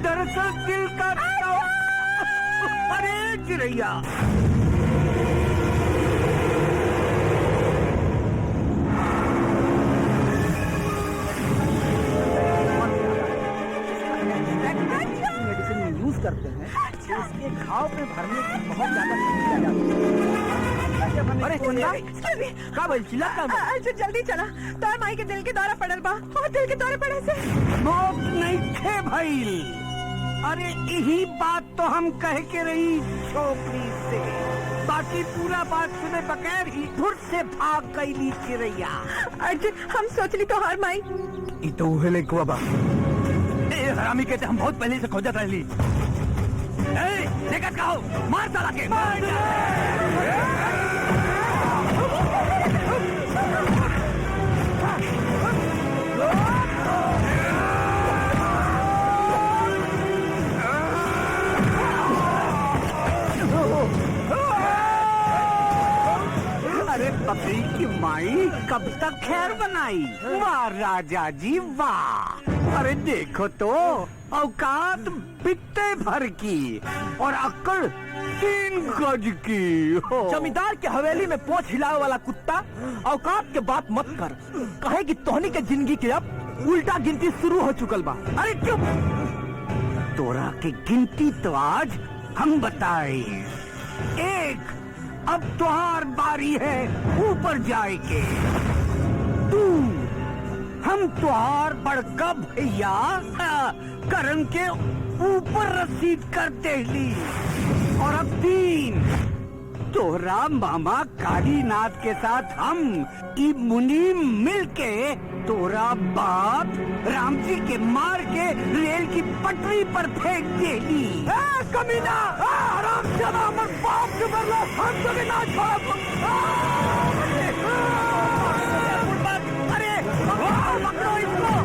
Speaker 3: दरअसल दिल का अरे चिड़ैया,
Speaker 5: मेडिसिन यूज करते हैं, इसके घाव पे भरने की बहुत ज्यादा समस्या जाती है। अरे का बोल चिल्ला का
Speaker 1: अर्जुन जल्दी चला, तार माई के दिल के दौरा पड़ल बा, और दिल के दौरे पड़े से
Speaker 3: मौत नहीं थे भाई। अरे यही बात तो हम कह के रही छोकरी से, बाकी पूरा बात सुने बगैर ही फुट से भाग गई चिड़ैया।
Speaker 1: अर्जुन हम सोचली तो हार माई।
Speaker 6: ई तो उहे लइकवा बा। ए हरामी के हम बहुत पहले से खोजत रहली। ए देखत का हो, मार साला के मार।
Speaker 3: अरे बकरी की माई कब तक खैर बनाई? वाह राजा जी वाह। अरे देखो तो, औकात बित्ते भर की और अक्ल 3 गज की हो।
Speaker 5: जमींदार के हवेली में पोंछ हिलावे वाला कुत्ता औकात के बात मत कर, कहे कि तोहनी के जिंदगी के अब उल्टा गिनती शुरू हो चुकल बा।
Speaker 3: अरे चुप, तोरा की गिनती तो आज हम बताए। एक, अब तुहार बारी है ऊपर जाए के। तू, हम तुहार बड़का भैया करण के ऊपर रसीद कर देली। और अब 3, तोहरा मामा कालीनाथ के साथ हम ई मुनि मिलके तोरा बाप राम जी के मार के रेल की पटरी पर फेंक देली। कमीना, राम चला हमर बाप के बदला हम तो ना छोड़। अरे पकड़ो इसको।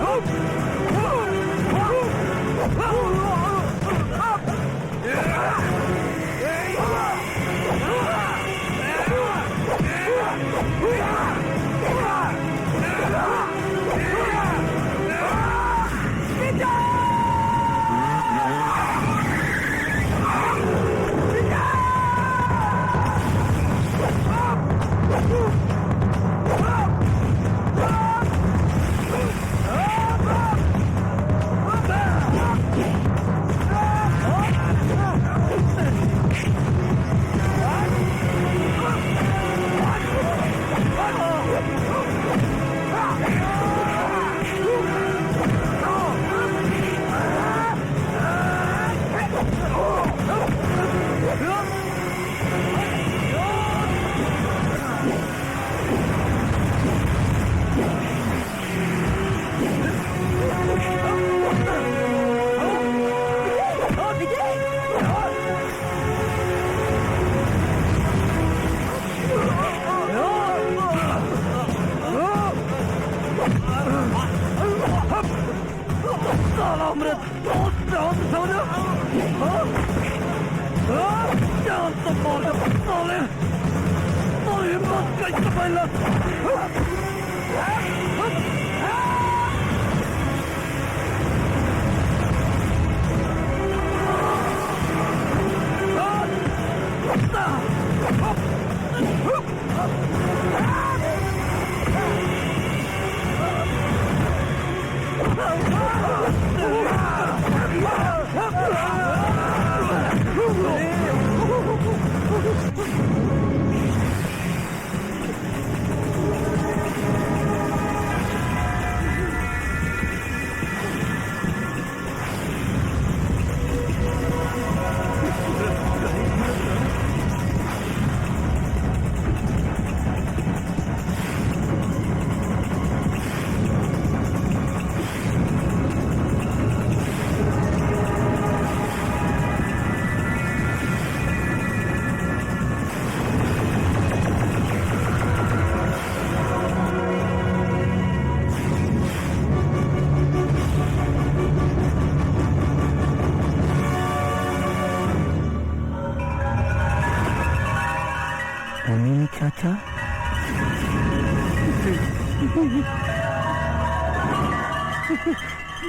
Speaker 3: चाचा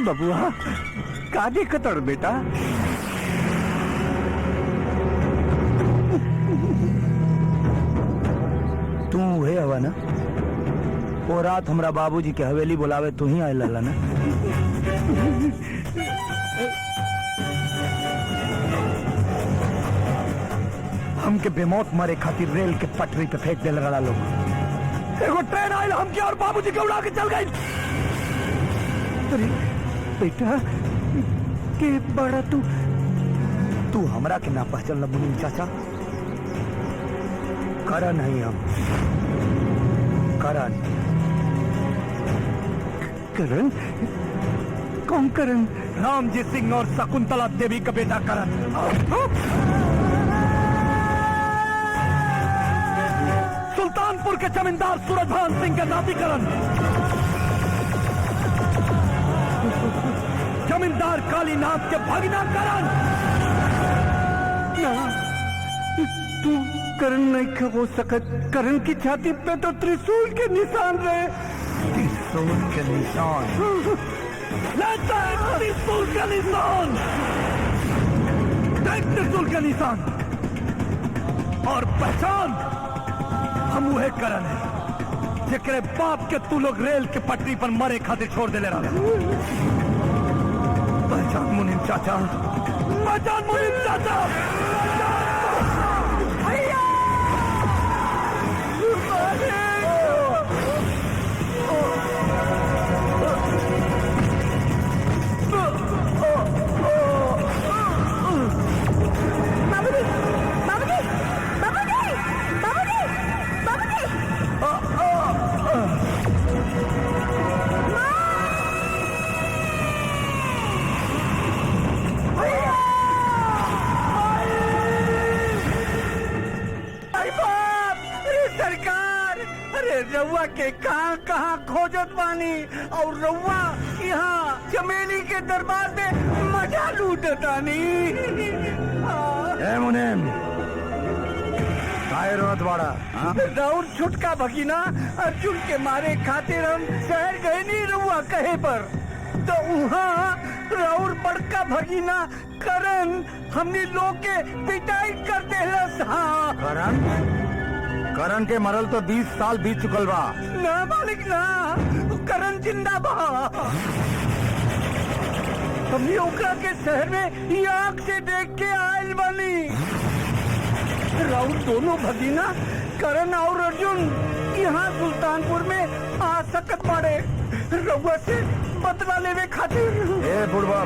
Speaker 3: बबुआ का दिक्कत और बेटा?
Speaker 6: तू है हवा ना? वो रात हमरा बाबूजी के हवेली बुलावे तू ही आए लला ना? हमके बेमौत मरे खातिर रेल के पटरी पे फेंक देले रहा लोग। एगो ट्रेन आयल हमके और बाबूजी के उड़ा के चल गई।
Speaker 3: अरे बेटा के बड़ा
Speaker 6: तू हमरा के ना पहचान मुनीम चाचा? करण है हम, करण।
Speaker 3: करण? कौन करण?
Speaker 6: रामजी सिंह और शकुंतला देवी का बेटा करण। सुल्तानपुर के जमींदार सूरजभान सिंह का नाती करण। जमींदार कालीनाथ के भगना करण।
Speaker 3: तू करण नहीं हो सकत। करण की छाती पे तो त्रिशूल के निशान रहे।
Speaker 6: त्रिशूल के निशान? लेता है त्रिशूल का निशान। देख त्रिशूल का निशान और पहचान, हम वह करण है जेकरे बाप के तू लोग रेल के पटरी पर मरे खातिर छोड़ दे ले रहा। पहचान मुनीम चाचा, पहचान मुनीम चाचा।
Speaker 3: रउआ के कहाँ कहाँ खोजत बानी और रउआ यहाँ चमेली के दरबार में मजा लूटतानी।
Speaker 6: मुनीम काय रोत बाड़ा?
Speaker 3: राउर छुटका भगीना अर्जुन के मारे खातिर हम शहर गए नहीं रउआ कहे पर, तो वहाँ राउर बड़का भगीना करण हमने लोग के पिटाई कर देलस। हाँ
Speaker 6: करण के मरल तो 20 साल बीत चुकल बा
Speaker 3: ना मालिक ना, करण जिंदा बा। हमने ओकरा के शहर में ये आँख से देख के आयल बानी। राउर दोनों भगीना करण और अर्जुन यहाँ सुल्तानपुर में आ सकत पड़े रउआ से बदला लेवे खातिर।
Speaker 6: ए बुढ़वा,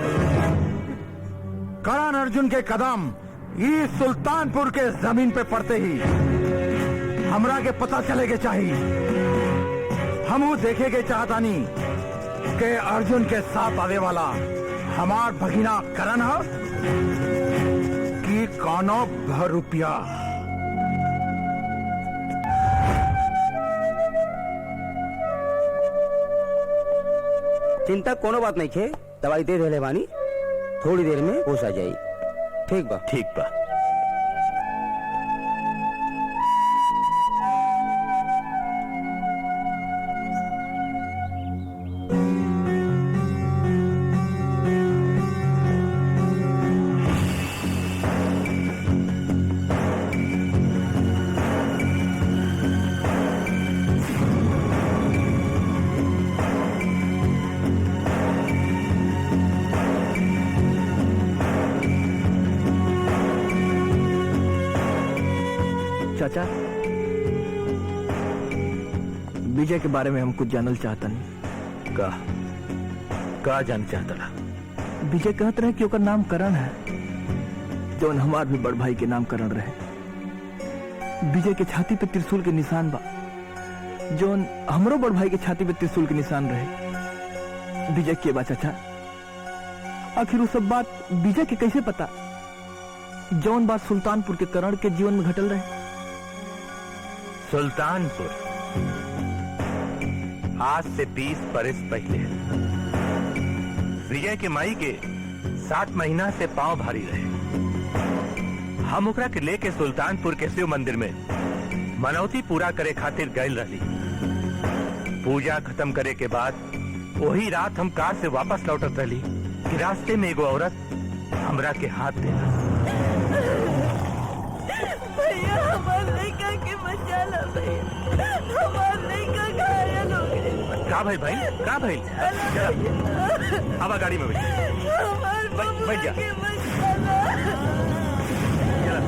Speaker 6: करण अर्जुन के कदम ये सुल्तानपुर के जमीन पे पड़ते ही हमरा के पता चले के चाहिए। हम देखे के चाहतानी के अर्जुन के साथ आने वाला हमार भगीना करण है कि कौनो रुपया।
Speaker 5: चिंता कोनो बात नहीं खे, दवाई दे देले बानी, थोड़ी देर में होश आ जाई। ठीक बा? ठीक बा।
Speaker 8: चाचा, विजय के बारे में हम कुछ जानल चाहता नहीं।
Speaker 7: का जान चाहता?
Speaker 8: विजय कहते रहे कि ओकर नाम करण है, जौन हमार भी बड़ भाई के नाम करण रहे। विजय के छाती पे त्रिशूल के निशान बा, जौन हमरो बड़ भाई के छाती पे त्रिशूल के निशान रहे। विजय के बा चाचा? आखिर वो सब बात विजय के कैसे पता, जौन बात सुल्तानपुर के करण के जीवन में घटल रहे?
Speaker 7: सुल्तानपुर आज से 20 बरस पहले विजय के माई के 7 महीना से पांव भारी रहे। हम ओकरा के लेके सुल्तानपुर के शिव मंदिर में मनौती पूरा करे खातिर गए रही। पूजा खत्म करे के बाद वही रात हम कार से वापस लौटत रही कि रास्ते में एगो औरत हमरा के हाथ देला।
Speaker 2: भैया हमार लड़का के बचा ला भैया, हमार लड़का घायल हो गए।
Speaker 7: का भाई का भाई? अब गाड़ी में बैठ जा।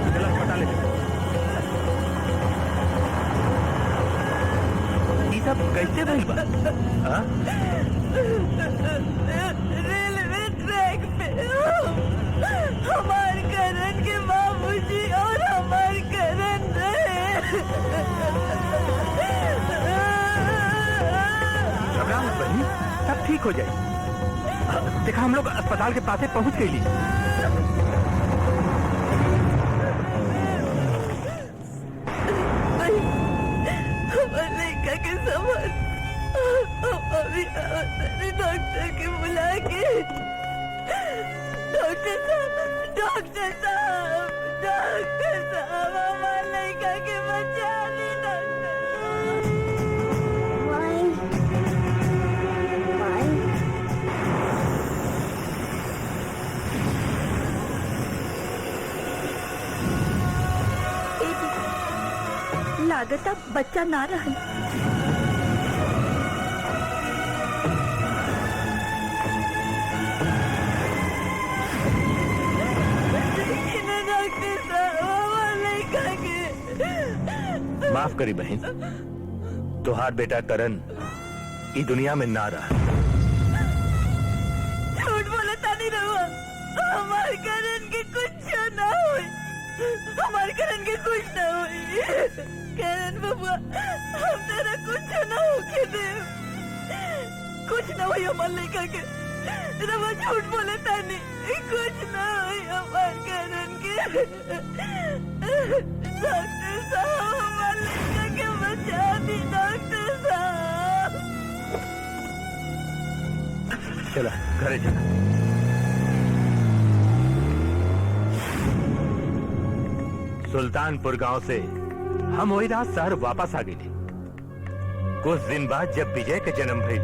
Speaker 7: चला अस्पताल ले। ये सब कैसे भइल बा? हाँ?
Speaker 2: रेलवे ट्रैक पे हमार करण के बाबूजी और हमार करण
Speaker 7: घबरा मत बहनी, सब ठीक हो जाए। देखा हम लोग अस्पताल के पास पहुंच गई।
Speaker 2: लड़का के सामान अभी डॉक्टर के बुला के। डॉक्टर साहब हमारे लड़का के बचा ली डॉक्टर।
Speaker 1: लागत अब बच्चा ना रहल।
Speaker 7: माफ करी बहन, तुहार बेटा करण ई दुनिया में ना रहा।
Speaker 2: झूठ बोले तानी रहुआ, हमार करण के कुछ ना हुई, हमार करण के कुछ ना हुई। करण बबुआ, हम तेरा कुछ ना होके दे, कुछ ना हुई हमार लड़का के। रहुआ झूठ बोले तानी, कुछ ना हुई हमार करण के। डॉक्टर साहब हमार लड़का के बचा दी, डॉक्टर साहब।
Speaker 7: चला घरे चला। सुल्तानपुर गांव से हम वही रात शहर वापस आ गए। कुछ दिन बाद जब विजय के जन्म भइल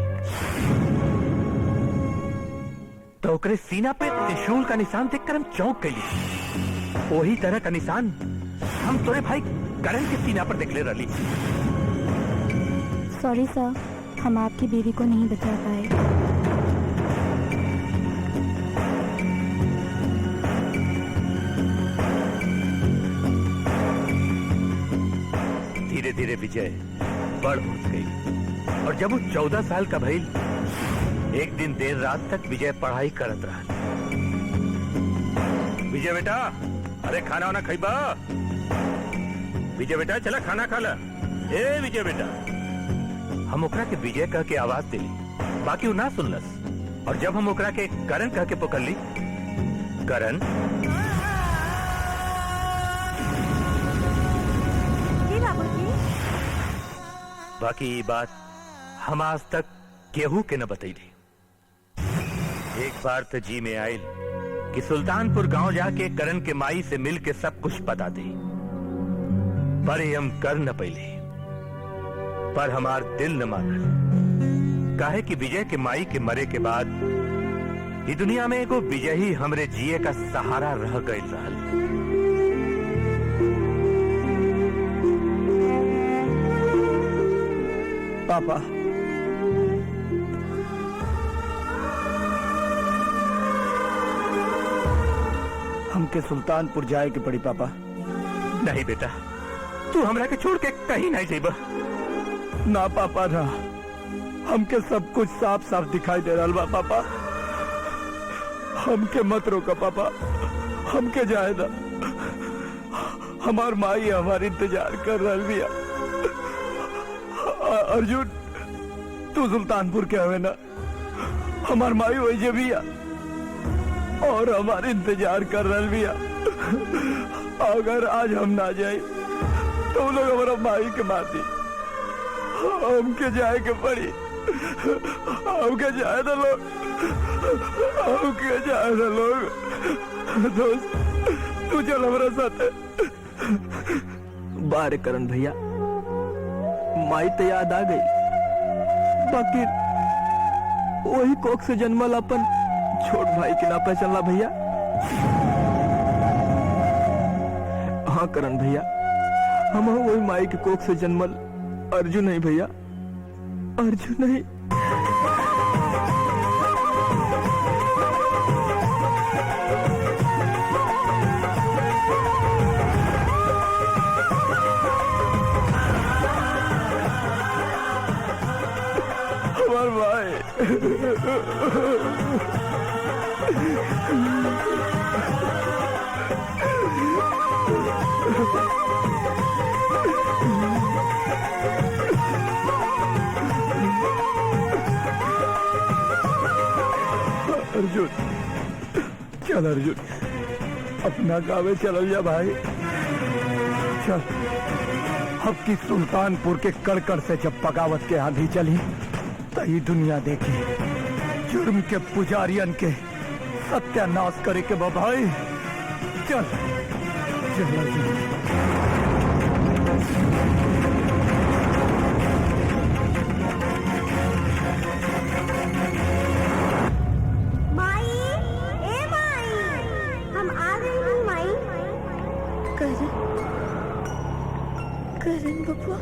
Speaker 7: तो ओकरे सीना पे त्रिशूल का निशान देखकर हम चौंक गई। वही तरह का निशान हम तोरे भाई करण के सीना पर देखले रही।
Speaker 10: सॉरी सर, हम आपकी बीवी को नहीं बचा पाए।
Speaker 7: धीरे धीरे विजय बड़ हो गई और जब वो 14 साल का भइल, एक दिन देर रात तक विजय पढ़ाई करत रहा। विजय बेटा, अरे खाना वाना खइबा? विजय बेटा चला खाना खा ला। ए विजय बेटा। हम ओकरा के विजय कह के आवाज दिली, बाकी वो ना सुनलस। और जब हम ओकरा के करण कह के पुकार ली, करण, बाकी ये बात हम आज तक केहू के न बतैली। एक बार तो जी में आयल कि सुल्तानपुर गांव जाके करण के माई से मिल के सब कुछ बता दी, पर हम कर न पहले। पर हमार दिल न मानल, काहे कि विजय के माई के मरे के बाद ये दुनिया में एगो विजय ही हमरे जिए का सहारा रह गए रहल।
Speaker 3: पापा, हमके सुल्तानपुर जाए के पड़ी पापा।
Speaker 7: नहीं बेटा, तू हमरा के छोड़ के कहीं नहीं जाइबा।
Speaker 3: ना पापा ना, हमके सब कुछ साफ साफ दिखाई दे रहा बा पापा। हमके मत रोका पापा, हमके जाए दा। हमार माई हमारी इंतजार कर रहा बिया। अर्जुन, तू सुल्तानपुर के हवे ना, हमार माई वही जे बिया और हमारे इंतजार कर रहा बिया। अगर आज हम ना जाए तो लोग हमारा माई के मार दी। हमके जाए के पड़ी, हमके जाए ना लोग, हमके जाए ना लोग। दोस्त, तू चल हमारे साथ।
Speaker 8: बारे करण भैया, माई तो याद आ गई, बाकी वही कोख से जन्मल अपन छोट भाई के ना पहचानला भैया। हाँ करण भैया, हम वही माई के कोख से जन्मल अर्जुन नहीं भैया, अर्जुन नहीं। हमार भाई
Speaker 6: अर्जुन, चल अर्जुन, अपना गावे चल जा भाई, चल। अब की सुल्तानपुर के कड़कड़ से जब बगावत के आंधी चली तही दुनिया देखी जुर्म के पुजारियन के सत्यानाश करे के भाई। चल चल अर्जुन।
Speaker 10: करण बबुआ,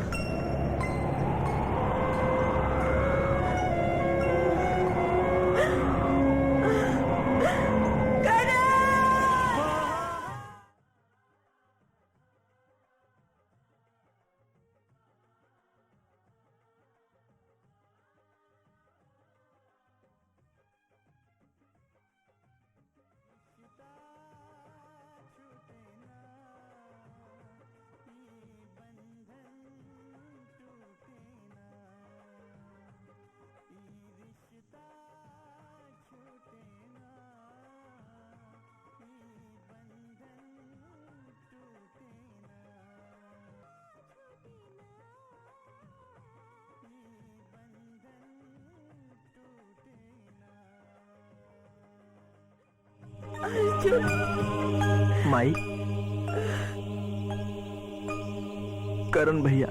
Speaker 8: माई, करण भैया,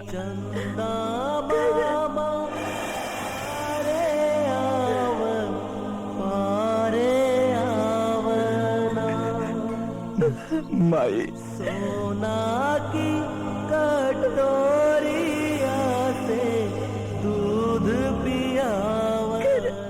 Speaker 6: माई
Speaker 5: सोना की कटोरिया से दूध पियावना।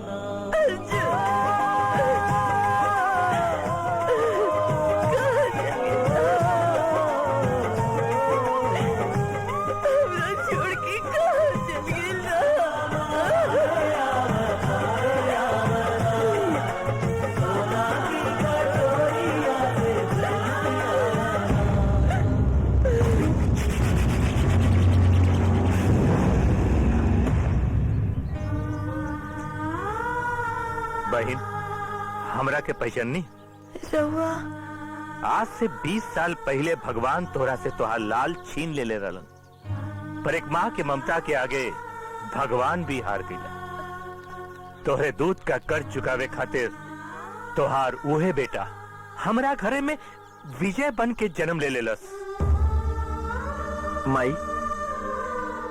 Speaker 7: बहन, हमरा के पहचाननी?
Speaker 10: रहुआ
Speaker 7: आज से 20 साल पहले भगवान तोहरा से तोहार लाल छीन ले रहलन, पर एक माँ के ममता के आगे भगवान भी हार गईला। तोहरे दूध का कर्ज चुकावे खातिर तोहार उहे बेटा हमरा घरे में विजय बन के जन्म ले लेलस।
Speaker 8: माई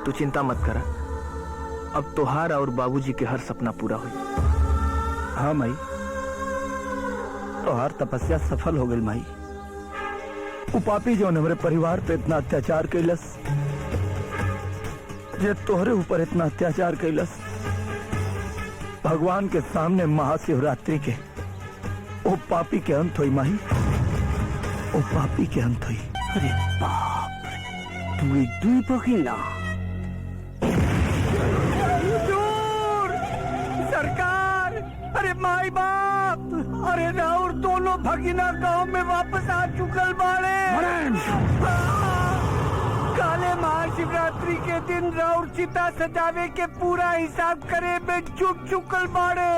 Speaker 8: तू चिंता मत करा, अब तोहार और बाबूजी के हर सपना पूरा हुई।
Speaker 6: हाँ माई, तोहार तपस्या सफल हो गई माई। उ पापी जो हमारे परिवार पे इतना अत्याचार कैलस, जे तोहरे ऊपर इतना अत्याचार कैलस, भगवान के सामने महाशिवरात्रि के ओ पापी के अंत हुई माई, ओ पापी के अंत हुई।
Speaker 3: अरे बाप रे, तू एक दुई ना सरकार, अरे माई बाप, अरे राउर दोनों भगिना गांव में वापस आ चुकल बाड़े। काले महाशिवरात्रि के दिन राउर चिता सजावे के पूरा हिसाब करे में जुट चुकल बाड़े।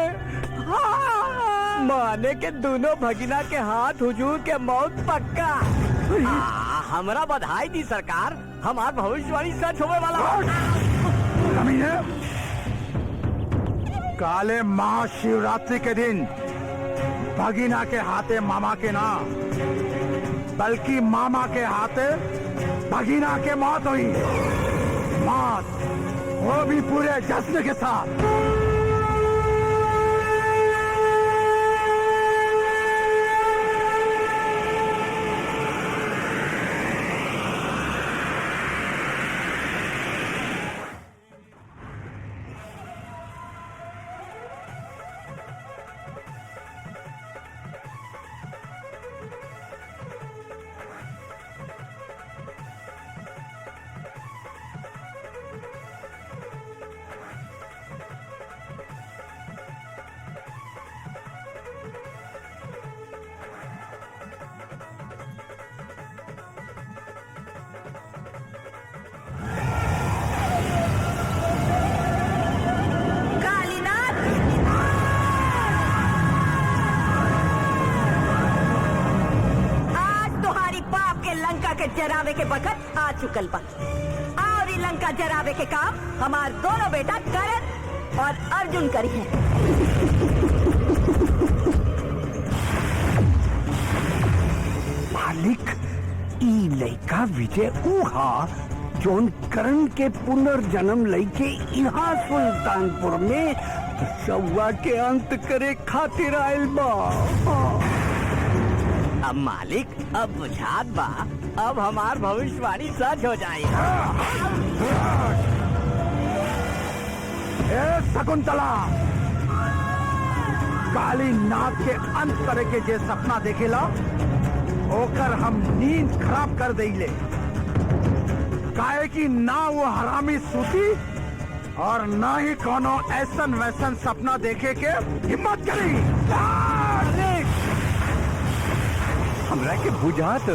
Speaker 5: माने के दोनों भगिना के हाथ हुजूर के मौत पक्का। हमरा बधाई दी सरकार, हमार भविष्यवाणी सच होने वाला।
Speaker 6: काले महाशिवरात्रि के दिन भगीना के हाथे मामा के ना, बल्कि मामा के हाथे भगीना के मौत हुई। दामाद, वो भी पूरे जश्न के साथ।
Speaker 2: जरावे के वक्त आ चुकल बा और ई लंका जरावे के काम हमार दोनों बेटा करण और अर्जुन करी है।
Speaker 3: मालिक, ई लइका विजय उहा जोन करण के पुनर्जन्म लइके यहाँ सुल्तानपुर में सौवा के अंत करे खातिर आयल बा।
Speaker 5: अब मालिक, अब बुझात बा, अब हमार भविष्यवाणी सच हो जाए।
Speaker 6: शकुंतला, काली नाग के अंत करे के जे सपना देखेला ओकर हम नींद खराब कर देले। काहे कि ना वो हरामी सूती और ना ही कोनो ऐसन वैसन सपना देखे के हिम्मत करी।
Speaker 3: हमरा के बुझात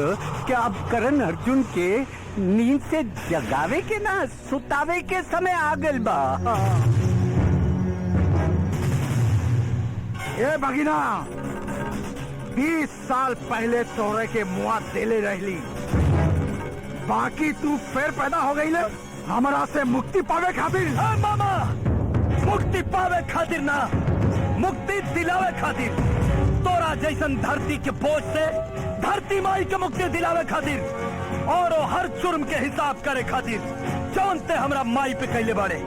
Speaker 3: कि अब करण अर्जुन के नींद से जगावे के ना सुतावे के समय आ गइल बा।
Speaker 6: ए भगिना, 20 साल पहले तोरे के मुआ देले रहली, बाकी तू फिर पैदा हो गई ले हमरा से मुक्ति पावे खातिर।
Speaker 4: मामा, मुक्ति पावे खातिर ना, मुक्ति दिलावे खातिर। तोरा जैसन धरती के बोझ से धरती माई के मुक्ति दिलावे खातिर और हर जुर्म के हिसाब करे खातिर जानते हमरा माई पे कैले बाड़े।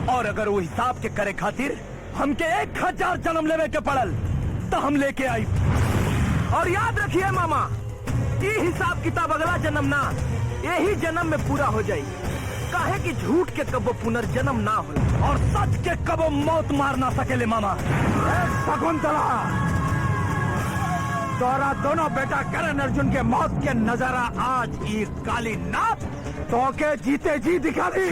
Speaker 4: और अगर वो हिसाब के करे खातिर हमके 1000 जन्म लेवे के पड़ल तो हम लेके आई।
Speaker 8: और याद रखिए मामा, ये हिसाब किताब अगला जन्म ना, यही जन्म में पूरा हो जाये। काहे कि झूठ के कबो पुनर्जन्म ना हो
Speaker 4: और सच के कबो मौत मार ना सकेले मामा।
Speaker 6: शकुंतला, तोरा दोनों बेटा करण अर्जुन के मौत के नजारा आज ये काली नाग तो के जीते जी दिखा दी।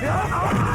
Speaker 4: Ah!